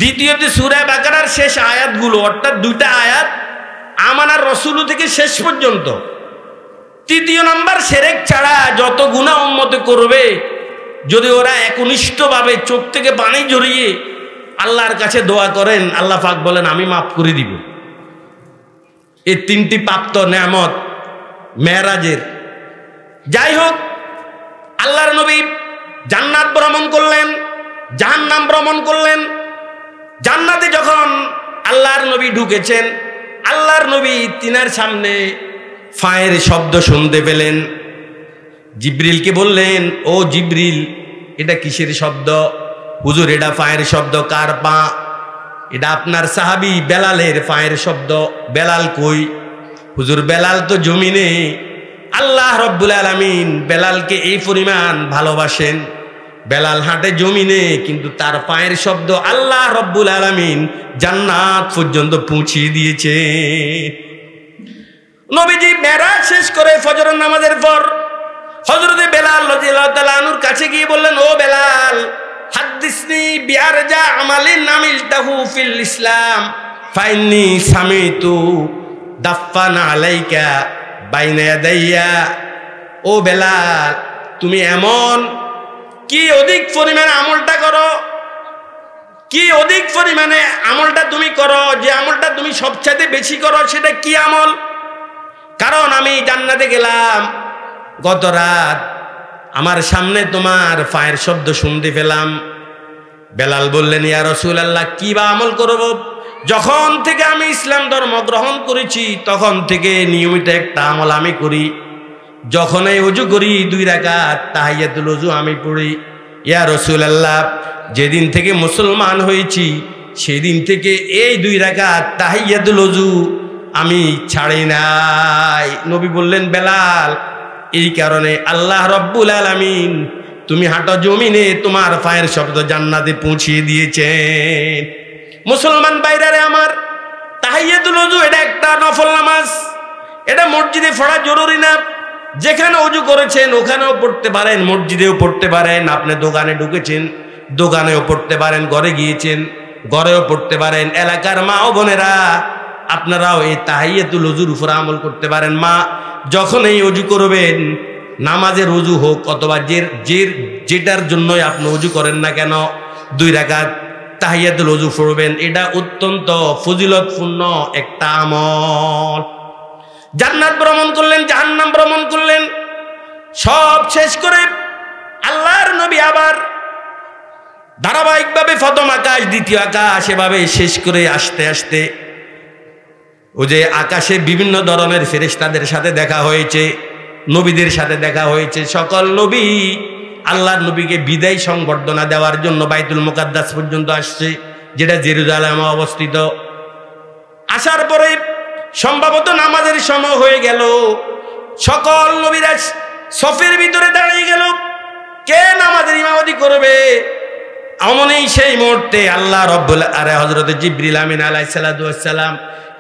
দ্বিতীয়তে সূরা বাকারার শেষ আয়াতগুলো, অর্থাৎ 2টা আয়াত আমানার রাসূলু থেকে শেষ পর্যন্ত। তৃতীয় নাম্বার, শিরক ছাড়া যত গুনাহ উম্মতে করবে, যদি ওরা একনিষ্ঠভাবে চোখ থেকে পানি ঝরিয়ে আল্লাহর কাছে দোয়া করেন, আল্লাহ পাক বলেন আমি মাফ করে দিব। এই 3টি প্রাপ্ত নিয়ামত মেরাজের। যাই হোক, আল্লাহর নবী জান্নাত ভ্রমণ করলেন, জাহান্নাম ভ্রমণ করলেন। জান্নাতে যখন আল্লাহর নবী ঢুকেছেন, আল্লাহর নবী তিনার সামনে ফায়ের শব্দ শুনতে পেলেন। জিবরিলকে বললেন, ও জিবরিল, এটা কিসের শব্দ? হুজুর এটা ফায়ের শব্দ। কার পা? এটা আপনার সাহাবী বেলালের ফায়ের শব্দ। বেলাল কই? হুজুর বেলাল তো জমিনে। আল্লাহ রব্বুল আলামিন বেলালকে এই পরিমাণ ভালোবাসেন, বেলাল হাঁটে জমিনে, কিন্তু তার পায়ের শব্দ আল্লাহ রব্বুল আলামিন জান্নাত পর্যন্ত পৌঁছিয়ে দিয়েছে। নবীজি মেরাজ শেষ করে ফজরের নামাজের পর হযরত বেলাল রাদিয়াল্লাহু তাআলা আনহুর কাছে গিয়ে বললেন, ও বেলাল, হাদ্দিসনি বিআরজা আমালিন আমিলতাহু ফিল ইসলাম ফাইন্নি সামিতু দাফান আলাইকা বাইনা ইয়াদাইয়া। ও বেলাল, তুমি এমন কি অধিক পরিমাণে আমলটা করো, কি অধিক পরিমাণে আমলটা তুমি করো, যে আমলটা তুমি সবচেয়ে বেশি করো, সেটা কি আমল? কারণ আমি জান্নাতে গেলাম গত রাত, আমার সামনে তোমার পায়ের শব্দ শুনতে পেলাম। বেলাল বললেন, ইয়া রাসূলুল্লাহ, কি বা আমল করব? যখন থেকে আমি ইসলাম ধর্ম গ্রহণ করেছি তখন থেকে নিয়মিত একটা আমল আমি করি। যখনই ওযু করি 2 রাকাত তাহিয়াতুল ওযু আমি পড়ি। ইয়া রাসূলুল্লাহ, যেদিন থেকে মুসলমান হয়েছি সেদিন থেকে এই 2 রাকাত তাহিয়াতুল ওযু আমি ছাড়ি নাই। নবী বললেন, বেলাল, এই কারণে আল্লাহ রব্বুল আলামিন তুমি হাঁটো জমিনে, তোমার পায়ের শব্দ জান্নাতে পৌঁছিয়ে দিয়েছেন। মুসলমান ভাইরারে আমার, তাহিয়াতুল ওযু এটা একটা নফল নামাজ, এটা মসজিদে পড়া জরুরি না। যেখানে ওযু করেছেন ওখানেও পড়তে পারেন, মসজিদেও পড়তে পারেন। আপনি দোকানে ঢুকেছেন, দোকানেও পড়তে পারেন, ঘরে গিয়েছেন, ঘরেও পড়তে পারেন। এলাকার মা ও বোনেরা, আপনারাও এই তাহিয়াতুল ওযুর উপর আমল করতে পারেন। মা, যখন এই ওযু করবেন, নামাজের ওযু হোক অথবা যেটার জন্যই আপনি ওযু করেন না কেন, 2 রাকাত তাহিয়াতুল ওযু পড়বেন। এটা অত্যন্ত ফজিলতপূর্ণ একটা আমল। জান্নাত ভ্রমণ করলেন, জাহান্নাম ভ্রমণ করলেন, সব শেষ করে আল্লাহর নবী আবার ধারাবাহিকভাবে প্রথম আকাশ, দ্বিতীয় আকাশ, এভাবে শেষ করে আসতে আসতে ও যে আকাশে বিভিন্ন ধরনের ফেরেশতাদের সাথে দেখা হয়েছে, নবীদের সাথে দেখা হয়েছে। সকল নবী আল্লাহর নবীকে বিদায় সংবর্ধনা দেওয়ার জন্য বাইতুল মুকাদ্দাস পর্যন্ত আসছে, যেটা জেরুজালেমে অবস্থিত। আসার পরে সম্ভবত নামাজের সময় হয়ে গেল, সকল নবীরা সফের ভিতরে দাঁড়িয়ে গেল, কে নামাজের ইমামতি করবে? এমনই সেই মুহূর্তে আল্লাহ রব্বুল হযরত জিবরিল আমিন আলাইহিস সালাতু ওয়াস সালাম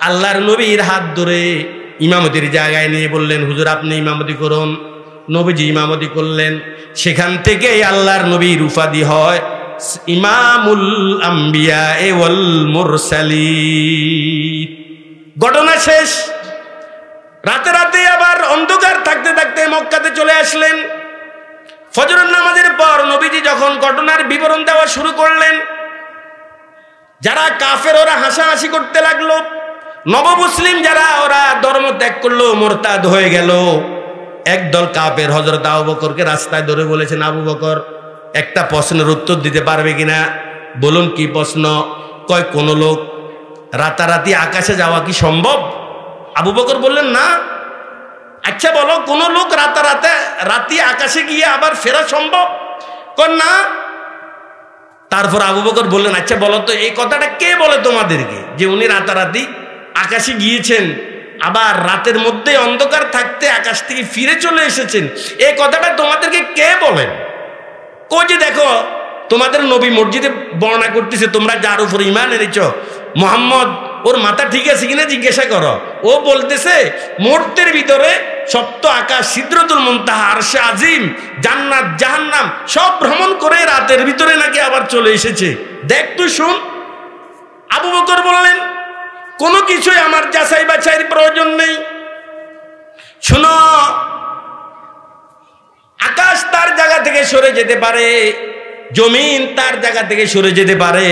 আল্লাহর নবীর হাত ধরে ইমামতির জায়গায় নিয়ে বললেন, হুজুর আপনি ইমামতি করুন। নবীজি ইমামতি করলেন। সেখান থেকে আল্লাহর নবীর উপাধি হয় ইমামুল আম্বিয়া ওয়াল মুরসালিন। ঘটনা শেষ। রাতে রাতে আবার অন্ধকার থাকতে থাকতে মক্কাতে চলে আসলেন। ফজরের নামাজের পর নবীজি যখন ঘটনার বিবরণ দেওয়া শুরু করলেন, যারা কাফের ওরা হাসাহাসি করতে লাগলো। নবমুসলিম যারা ওরা ধর্ম ত্যাগ করলো, মোরতাদ হয়ে গেল। একদল কাফের হযরত আবু বকরকে রাস্তায় ধরে বলেছেন, আবু বকর একটা প্রশ্নের উত্তর দিতে পারবে কিনা? বলুন কি প্রশ্ন? কয় কোন লোক রাতারাতি আকাশে যাওয়া কি সম্ভব? আবু বকর বললেন না। আচ্ছা বলো, কোন লোক রাতি আকাশে গিয়ে আবার ফেরা সম্ভব? কয় না। তারপর আবু বকর বললেন, আচ্ছা বলো তো এই কথাটা কে বলে তোমাদেরকে যে উনি রাতারাতি আকাশে গিয়েছেন, আবার রাতের মধ্যে অন্ধকার থাকতে আকাশ থেকে ফিরে চলে এসেছেন? এই কথাটা তোমাদেরকে কে বলেন? কই যে দেখো তোমাদের নবী মসজিদে বর্ণনা করতেছে, তোমরা যার উপর ঈমান এনেছ মুহাম্মদ, ওর মাথা ঠিক আছে কিনা জিজ্ঞাসা করো। ও বলতেছে মুহূর্তের ভিতরে সপ্ত আকাশ, সিদরাতুল মুনতাহা, আরশে আজিম, জান্নাত, জাহান্নাম সব ভ্রমণ করে রাতের ভিতরে নাকি আবার চলে এসেছে। দেখ তুই শুন। আবু বকর বললেন, কোনো কিছুই আমার যাচাই বাছাইয়ের প্রয়োজন নেই। শুনো, আকাশ তার জায়গা থেকে সরে যেতে পারে, জমিন তার জায়গা থেকে সরে যেতে পারে,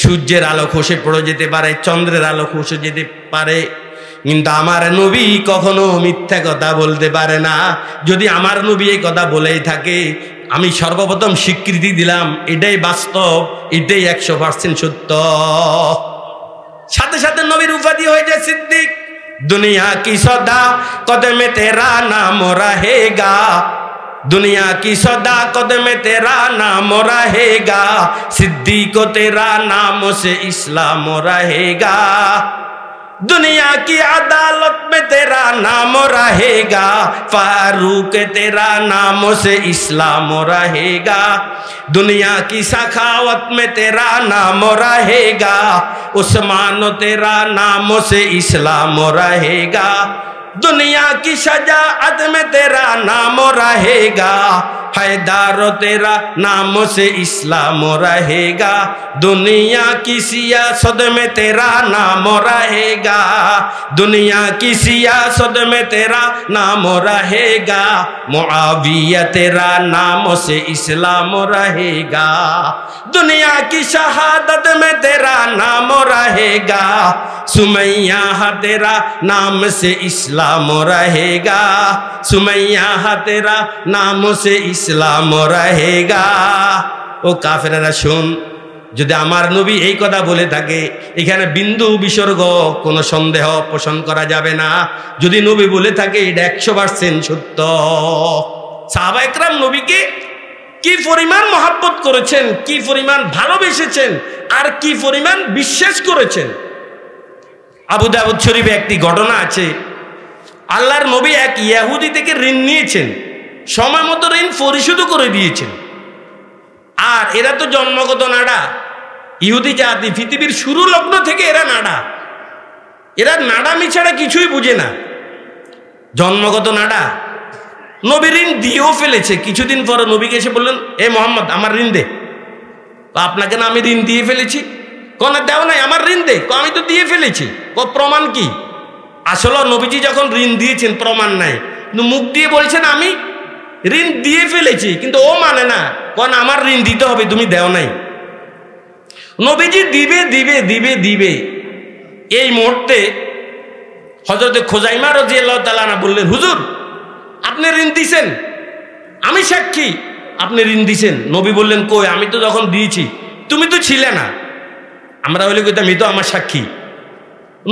সূর্যের আলো খসে পড়ে যেতে পারে, চন্দ্রের আলো খসে যেতে পারে, কিন্তু আমার নবী কখনো মিথ্যা কথা বলতে পারে না। যদি আমার নবী এই কথা বলেই থাকে, আমি সর্বপ্রথম স্বীকৃতি দিলাম এটাই বাস্তব, এটাই 100% সত্য। সাথে সাথে নবীর উপাধি হয়ে যায় সিদ্দিক। দুনিয়া কি সদা কদমে তেরা নাম रहेगा, दुनिया की सदाकत में तेरा नाम रहेगा, सिद्दीक तेरा नाम से इस्लाम रहेगा। दुनिया की अदालत में तेरा नाम रहेगा, फारूक तेरा नाम से इस्लाम रहेगा। दुनिया की सखावत में तेरा नाम रहेगा, उस्मान तेरा नाम से इस्लाम रहेगा। दुनिया की शजाअत में तेरा नाम रहेगा, हैदर तेरा नाम से इस्लाम रहेगा। दुनिया की सियासत में तेरा नाम रहेगा, दुनिया की सियासत में तेरा नाम रहेगा। मुआविया तेरा नाम से इस्लाम रहेगा, दुनिया की शहादत में तेरा नाम रहेगा। सुमैया तेरा नाम से इस्लाम रहेगा, सुमैया तेरा नाम से इस्लाम रहेगा। ও কাফেরেরা শুন, যদি আমার নবী এই কথা বলে থাকে, এখানে বিন্দু বিসর্গ কোনো সন্দেহ পোষণ করা যাবে না। যদি নবী বলে থাকে এটা 100% সত্য। সাহাবা একরাম নবীকে কি পরিমাণ মহব্বত করেছেন, কি পরিমাণ ভালোবেসেছেন, আর কি পরিমাণ বিশ্বাস করেছেন। আবু দাউদ শরীফে একটি ঘটনা আছে। আল্লাহর নবী এক ইহুদি থেকে ঋণ নিয়েছেন, সময় মতো ঋণ পরিশোধ করে দিয়েছেন। আর এরা তো জন্মগত নাডা, ইহুদি জাতি পৃথিবীর শুরু লগ্ন থেকে এরা নাডা। এরা নাডামি ছাড়া কিছুই বুঝে না, জন্মগত নাডা। নবী ঋণ দিয়েও ফেলেছে। কিছুদিন পরে নবীকে এসে বললেন, এ মোহাম্মদ আমার ঋণ দে। আপনাকে না আমি ঋণ দিয়ে ফেলেছি? কোনা দেও নাই, আমার ঋণ দে। আমি তো দিয়ে ফেলেছি। প্রমাণ কি? আসলে নবীজি যখন ঋণ দিয়েছেন প্রমাণ নাই, কিন্তু মুখ দিয়ে বলছেন আমি ঋণ দিয়ে ফেলেছি, কিন্তু ও মানে না, কারণ আমার ঋণ দিতে হবে, তুমি দেও নাই। নবীজি দিবে দিবে দিবে দিবে। এই মুহূর্তে হযরত খুজাইমা রাদিয়াল্লাহু তাআলা আনহু বললেন, হুজুর আপনি ঋণ দিয়েছেন, আমি সাক্ষী আপনি ঋণ দিয়েছেন। নবী বললেন, কই আমি তো যখন দিয়েছি তুমি তো ছিলে না। আমরা হইলে কইতাম এই তো আমার সাক্ষী।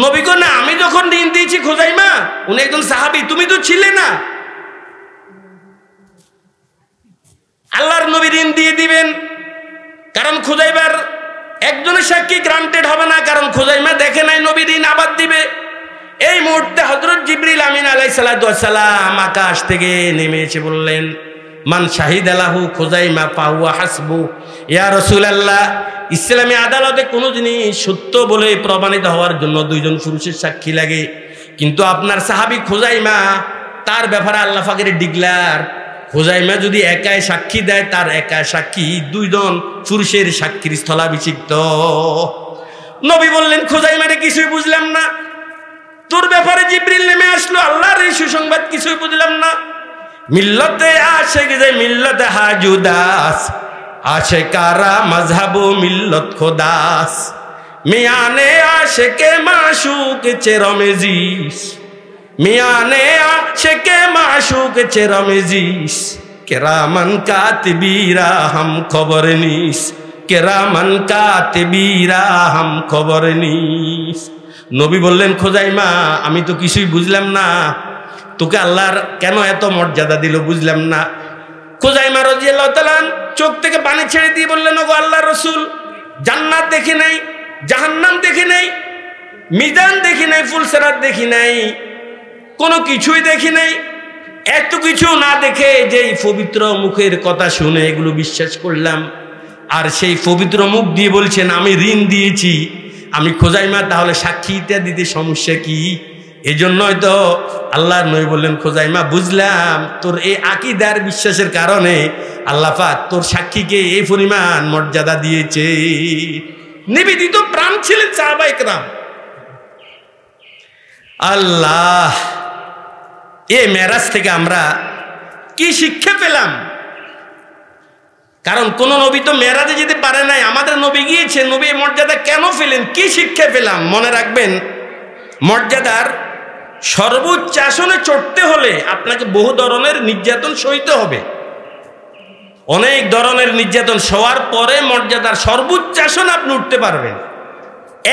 নবী কো না, আমি যখন ঋণ দিয়েছি খুজাইমা, উনি একজন সাহাবী, তুমি তো ছিলে না। আল্লাহর নবী ঋণ দিয়ে দিবেন, কারণ খুজাইবার একজনের সাক্ষী গ্রান্টেড হবে না, কারণ খুজাইমা দেখে নাই নবী ঋণ আবার দিবে। এই মুহূর্তে হযরত জিবরিল আমিন আলাইহিস সালাতু ওয়াস সালাম আকাশ থেকে নেমে এসে বললেন, মান শাহিদা লাহু খুজাইমা ফাহুয়া হাসবু। ইয়া রাসূলুল্লাহ, ইসলামী আদালতে কোনো জিনিস সত্য বলে প্রমাণিত হওয়ার জন্য দুইজন পুরুষের সাক্ষী লাগে, কিন্তু আপনার সাহাবী খুজাইমা, তার ব্যাপারে আল্লাহ পাকের ডিক্লার, খুজাইমা যদি একাই সাক্ষী দেয়, তার একা সাক্ষী দুইজন পুরুষের সাক্ষীর স্থলাভিষিক্ত। নবী বললেন, খুজাইমারে কিছুই বুঝলাম না, তোর ব্যাপারে জিবরিল নেমে আসলো, আল্লাহর এই সুসংবাদ কিছুই বুঝলাম না। মিল্লতে আশেক যে মিল্লতে হাজুদাস, আশেকারা মজহব মিল্লত খোদাস, মিয়ানে আশেকে মাশুক চেরমেজিস, মিয়ানে আশেকে মাশুক চেরমেজিস, কেরামান কাতিবিরা হাম খবর নিস, কেরামান কাতিবিরা হাম খবর নিস। নবী বললেন, খুজাইমা, আমি তো কিছুই বুঝলাম না, তোকে আল্লাহর কেন এত মর্যাদা দিল বুঝলাম না। খুজাইমা রাদিয়াল্লাহু তাআলা চোখ থেকে পানি ছেড়ে দিয়ে বললেন, ওগো আল্লাহর রাসূল, জান্নাত দেখি নাই, জাহান্নাম দেখি নাই, মিজান দেখি নাই, ফুলসিরাত দেখি নাই, কোনো কিছুই দেখি নাই। এত কিছু না দেখে যেই পবিত্র মুখের কথা শুনে এগুলো বিশ্বাস করলাম, আর সেই পবিত্র মুখ দিয়ে বলছেন আমি ঋণ দিয়েছি, আমি খুজাইমা, তাহলে সাক্ষীটা দিতে সমস্যা কি? এজন্যই তো আল্লাহর নবী বললেন, খুজাইমা বুঝলাম তোর এই আকীদার বিশ্বাসের কারণে আল্লাহ পাক তোর সাক্ষীকে এই পরিমাণ মর্যাদা দিয়েছে। নিবেদিত প্রাণ ছিলেন সাহাবায়ে কেরাম। আল্লাহ, এই মেরাজ থেকে আমরা কি শিক্ষা পেলাম? কারণ কোন নবী তো মেরাজে যেতে পারে নাই, আমাদের নবী গিয়েছেন, নবী মর্যাদা কেন পেলেন, কি শিক্ষা পেলাম? মনে রাখবেন, মর্যাদার সর্বোচ্চ আসনে চড়তে হলে আপনাকে বহু ধরনের নির্যাতন সইতে হবে। অনেক ধরনের নির্যাতন সওয়ার পরে মর্যাদার সর্বোচ্চ আসনে আপনি উঠতে পারবেন।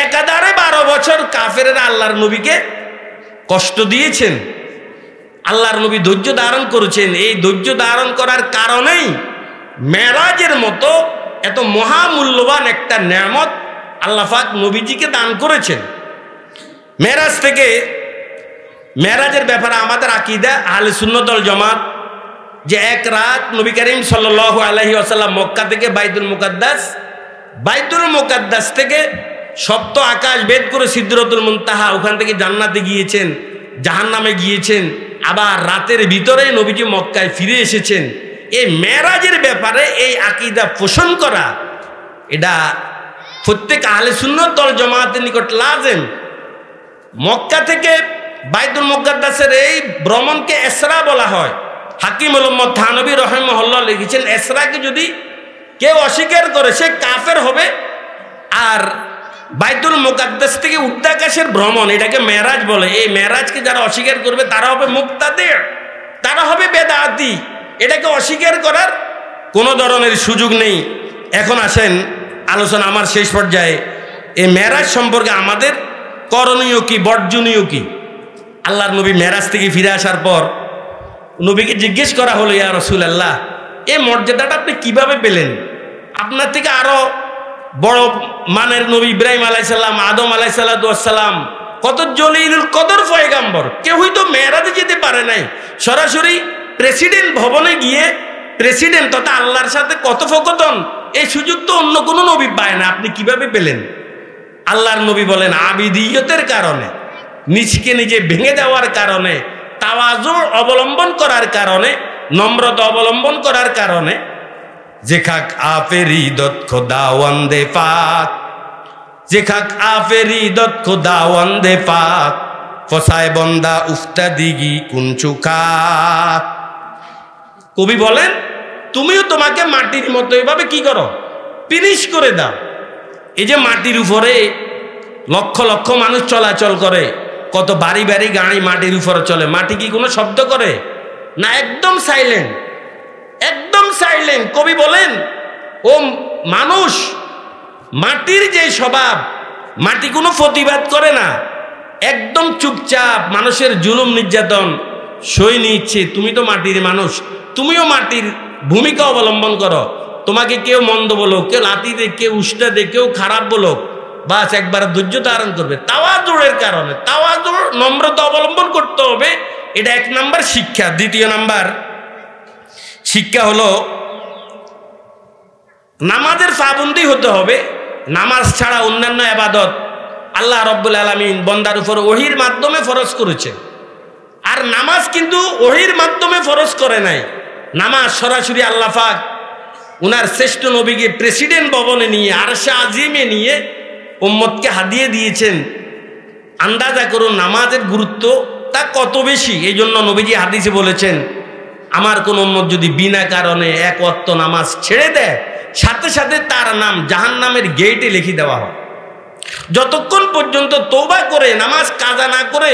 একাধারে 12 বছর কাফেরেরা আল্লাহর নবীকে কষ্ট দিয়েছেন, আল্লাহর নবী ধৈর্য ধারণ করেছেন। এই ধৈর্য ধারণ করার কারণেই মেরাজের মতো এত মহামূল্যবান একটা নেয়ামত আল্লাহ পাক নবীজিকে দান করেছেন। মেরাজ থেকে, মেরাজের ব্যাপারে আমাদের আকীদা আহলে সুন্নাত ওয়াল জামাত, যে এক রাত নবী করিম সাল্লাল্লাহু আলাইহি ওয়াসাল্লাম মক্কা থেকে বাইতুল মুকাদ্দাস থেকে সপ্ত আকাশ ভেদ করে সিদরাতুল মুনতাহা, ওখান থেকে জান্নাতে গিয়েছেন, জাহান্নামে গিয়েছেন, আবার রাতের ভিতরে নবীজি মক্কায় ফিরে এসেছেন। এই মেরাজের ব্যাপারে এই আকীদা পোষণ করা, এটা প্রত্যেক আহলে সুন্নাত ওয়াল জামাতের নিকট লাজেম। মক্কা থেকে বাইতুল মুকাদ্দাসের এই ভ্রমণকে ইসরা বলা হয়। হাকিম উম্মত থানবী রাহিমাহুল্লাহ লিখেছেন, ইসরাকে যদি কেউ অস্বীকার করে সে কাফের হবে। আর বাইতুল মুকাদ্দাস থেকে উর্ধ্বাকাশের ভ্রমণ, এটাকে মেরাজ বলে। এই মেরাজকে যারা অস্বীকার করবে তারা হবে মুবতাদি', তারা হবে বেদাতি। এটাকে অস্বীকার করার কোনো ধরনের সুযোগ নেই। এখন আসেন আলোচনা আমার শেষ পর্যায়ে, এই মেরাজ সম্পর্কে আমাদের করণীয় কি, বর্জনীয় কি? আল্লাহর নবী মেরাজ থেকে ফিরে আসার পর নবীকে জিজ্ঞেস করা হলো, ইয়া রাসূলুল্লাহ, এই মর্যাদাটা আপনি কিভাবে পেলেন? আপনার থেকে আরো বড় মানের নবী ইব্রাহিম আলাইহিস সালাম, আদম আলাইহিস সালাম, কত জলিলুল কদর পয়গম্বর, কেউই তো মেরাজে যেতে পারে নাই। সরাসরি প্রেসিডেন্ট ভবনে গিয়ে প্রেসিডেন্ট তথা আল্লাহর সাথে কথোপকথন, এই সুযোগ তো অন্য কোনো নবী পায় না, আপনি কিভাবে পেলেন? আল্লাহর নবী বলেন, আবিদিয়তের কারণে, নিজকে নিজে ভেঙে দেওয়ার কারণে, তাওয়াজু অবলম্বন করার কারণে, নম্রতা অবলম্বন করার কারণে। যে খাক আফেরি দত খোদাওয়ান্দে পাক, যে খাক আফেরি দত খোদাওয়ান্দে পাক, ফসায় বন্দা উফতা দিগি কুনচুকা। কবি বলেন, তুমিও তোমাকে মাটির মতো এভাবে কি করো, ফিনিশ করে দাও। এই যে মাটির উপরে লক্ষ লক্ষ মানুষ চলাচল করে, কত বাড়ি বাড়ি গাড়ি মাটির উপরে চলে, মাটি কি কোনো শব্দ করে না? একদম সাইলেন্ট, একদম সাইলেন্ট। কবি বলেন, ও মানুষ, মাটির যে স্বভাব, মাটি কোনো প্রতিবাদ করে না, একদম চুপচাপ, মানুষের জুলুম নির্যাতন সই নিচ্ছে। তুমি তো মাটির মানুষ, তুমিও মাটির ভূমিকা অবলম্বন করো। তোমাকে কেউ মন্দ বলো, কেউ লাথি দে, কেউ উষ্টা দে, কেউ খারাপ বলো, বাস একবার ধৈর্য ধারণ করবে। তাওয়াজুর কারণে, তাওয়াজুর নম্রতা অবলম্বন করতে হবে। এটা 1 নাম্বার শিক্ষা। 2 নাম্বার শিক্ষা হলো নামাজের পাবন্দী হতে হবে। নামাজ ছাড়া অন্যান্য ইবাদত আল্লাহ রাব্বুল আলামিন বান্দার উপর ওহীর মাধ্যমে ফরজ করেছেন। আর নামাজ কিন্তু ওহীর মাধ্যমে ফরজ করে নাই। নামাজ সরাসরি আল্লাহ পাক উনার শ্রেষ্ঠ নবীকে প্রেসিডেন্ট ভবনে নিয়ে, আরশে আজিমে নিয়ে উম্মতকে হাদিয়ে দিয়েছেন। আন্দাজা করুন নামাজের গুরুত্ব তা কত বেশি। এই জন্য নবীজি হাদিসে বলেছেন, আমার কোন উম্মত যদি বিনা কারণে 1 ওয়াক্ত নামাজ ছেড়ে দেয়, সাথে সাথে তার নাম জাহান্নামের গেটে লিখে দেওয়া হয়। যতক্ষণ পর্যন্ত তওবা করে নামাজ কাজা না করে,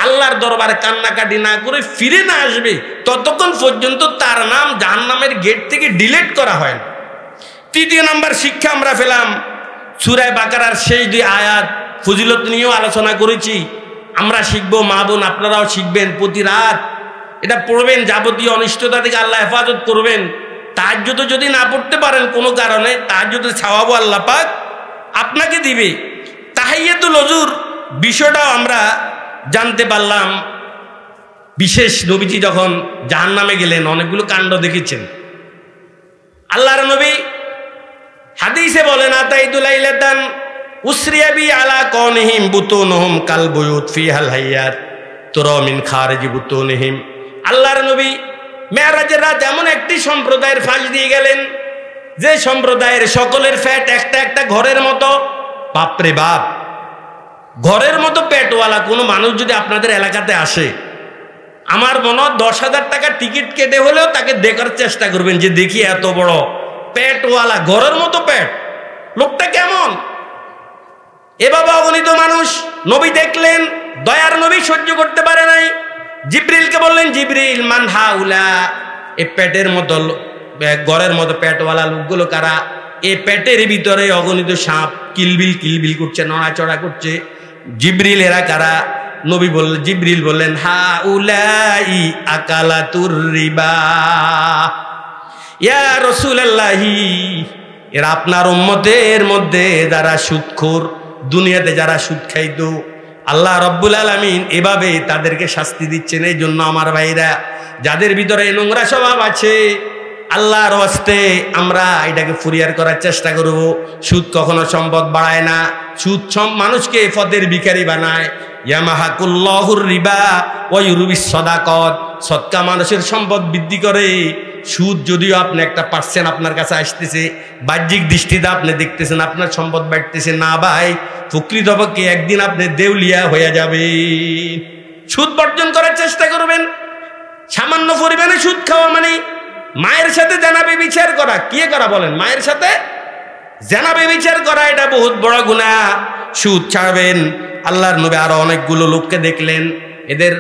আল্লাহর দরবারে কান্নাকাটি না করে ফিরে না আসবে, ততক্ষণ পর্যন্ত তার নাম জাহান্নামের গেট থেকে ডিলিট করা হয় না। 3 নাম্বার শিক্ষা আমরা পেলাম সূরা বাকারার শেষ 2 আয়াত ফজিলত নিয়েও আলোচনা করেছি। আমরা শিখবো, মা বোন আপনারাও শিখবেন। প্রতি রাত এটা পড়বেন, যাবতীয় অনিষ্টতা থেকে আল্লাহ হেফাজত করবেন। তাহাজ্জুদ যদি না পড়তে পারেন কোনো কারণে, তাহাজ্জুদের সওয়াবও আল্লাহ পাক আপনাকে দিবে। তাহিয়াতুল ওযুর বিষয়টাও আমরা জানতে পারলাম। বিশেষ নবীজি যখন জাহান্নামে গেলেন, অনেকগুলো কাণ্ড দেখেছেন। আল্লাহর নবী হাদিসে বলেন, আতাইতু লাইলাতান উসরিয়া বি আলা কওনিহিম বুতুনহুম কাল বুয়ুত ফিহাল হাইয়াত তুরা মিন খারিজি বুতুনহিম। আল্লাহর নবী মেরাজের রাত এমন একটি সম্প্রদায়ের ফাঁস দিয়ে গেলেন, যে সম্প্রদায়ের সকলের পেট একটা একটা ঘরের মতো। বাপরে বাপ, ঘরের মতো পেটওয়ালা কোনো মানুষ যদি আপনাদের এলাকাতে আসে, আমার মনে হয় 10,000 টাকা টিকিট কেটে হলেও তাকে দেখার চেষ্টা করবেন, যে দেখি এত বড় পেটওয়ালা, ঘরের মতো পেট, লোকটা কেমন। এভাবে অগণিত মানুষ নবী দেখলেন, দয়ার নবী সহ্য করতে পারে নাই। জিব্রিলকে বললেন, জিব্রিল মান হাউলা, এই পেটের মতো ঘরের মতো পেটওয়ালা লোকগুলো কারা? এই পেটের ভিতরে অগণিত সাপ কিলবিল কিলবিল করছে, নড়াচড়া করছে। জিব্রিল এরা কারা? নবী বললেন, জিব্রিল বললেন, হাউলাই আকালাতুর রিবা ইয়া রাসূলুল্লাহি, এরা আপনার উম্মতের মধ্যে যারা সুদখোর, দুনিয়াতে যারা সুদ খাইতো, আল্লাহ রাব্বুল আলামিন এভাবে তাদেরকে শাস্তি দিচ্ছেন। এই জন্য আমার ভাইরা, যাদের ভিতরে নোংরা স্বভাব আছে, আল্লাহর ওয়াস্তে আমরা এটাকে ফুরিয়ার করার চেষ্টা করব। সুদ কখনো সম্পদ বাড়ায় না, সুদ মানুষকে ফদের ভিখারি বানায়। ইয়ামাহাকুল্লাহুর রিবা ওয়া ইউরবিস সাদাকাত, সদকা মানুষের সম্পদ বৃদ্ধি করে। সুদ যদিও আপনি 1% আপনার কাছে আসতেছে, বাহ্যিক দৃষ্টিতে আপনি দেখতেছেন আপনার সম্পদ বাড়তেছে, না ভাই, প্রকৃতপক্ষে একদিন আপনি দেউলিয়া হয়ে যাবে। সুদ বর্জন করার চেষ্টা করবেন। সামান্য পরিমাণে সুদ খাওয়া মানে মায়ের সাথে জানা ব্যভিচার করা। কে করা বলেন? মায়ের সাথে জানা ব্যভিচার করা, এটা বহুত বড় গুনাহ। সুদ ছাড়বেন। আল্লাহর নবী আরো অনেকগুলো লোককে দেখলেন, এদের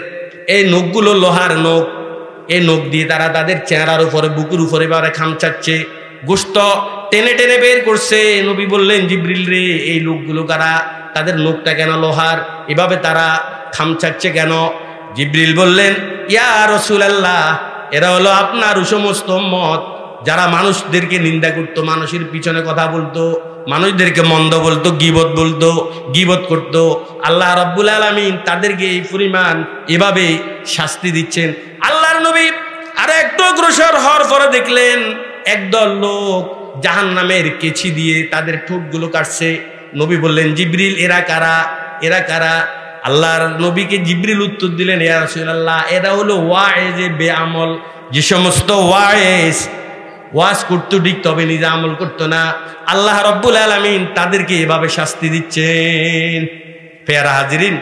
এই নখগুলো লোহার নখ, এই নখ দিয়ে তারা তাদের চেহারার উপরে, বুকের উপরে এবারে খামচাচ্ছে, গোশত টেনে টেনে বের করছে। নবী বললেন, জিব্রিল রে, এই লোকগুলো কারা? তাদের নখটা কেন লোহার? এভাবে তারা খামচাচ্ছে কেন? জিব্রিল বললেন, ইয়া রাসূলুল্লাহ, এরা হলো আপনার সমস্ত উম্মত যারা মানুষদেরকে নিন্দা করতো, মানুষের পিছনে কথা বলতো, মানুষদেরকে মন্দ বলতো, গীবত করতো। আল্লাহ রাব্বুল আলামিন তাদেরকে এই পরিমাণ এভাবে শাস্তি দিচ্ছেন। আল্লাহর নবী আরো একটু অগ্রসর হওয়ার পরে দেখলেন একদল লোক জাহান্নামের কেচি দিয়ে তাদের ঠোঁটগুলো কাটছে। নবী বললেন, জিব্রিল, এরা কারা? এরা কারা? আল্লাহর নবীকে জিব্রিল উত্তর দিলেন, ইয়া রাসূলুল্লাহ, এরা হলো ওয়াইজে বেআমল, যে সমস্ত ওয়াজ করতো ঠিক, তবে নিজে আমল করতো না। আল্লাহ রাব্বুল আলামিন তাদেরকে এভাবে শাস্তি দিচ্ছেন। পেয়ারা হাজিরিন,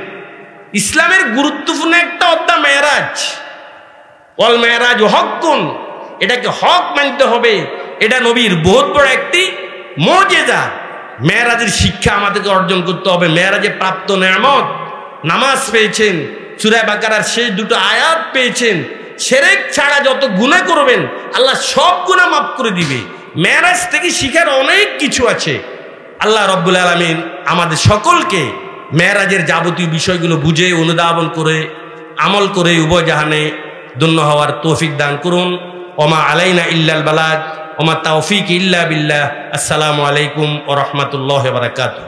ইসলামের গুরুত্বপূর্ণ একটা অধ্যায় মেরাজ। ওয়াল মেরাজ হকুন, এটাকে হক মানতে হবে। এটা নবীর বহুত বড় একটি মুজিজা। মেরাজের শিক্ষা আমাদেরকে অর্জন করতে হবে। মেরাজে প্রাপ্ত নেয়ামত, নামাজ পেয়েছেন, সূরা বাকারার শেষ 2 আয়াত পেয়েছেন। শিরক ছাড়া যত গুনাহ করবেন আল্লাহ সব গুনাহ মাফ করে দিবে। মেরাজ থেকে শিখার অনেক কিছু আছে। আল্লাহ রাব্বুল আলামিন আমাদের সকলকে মেরাজের যাবতীয় বিষয়গুলো বুঝে অনুধাবন করে আমল করে উভয় জাহানে ধন্য হওয়ার তৌফিক দান করুন। ওমা আলাইনা ইল্লাল বালাগ ওমা তাওফিক ইল্লা বিল্লাহ। আসসালামু আলাইকুম ওয়া রাহমাতুল্লাহি ওয়া বারাকাতুহু।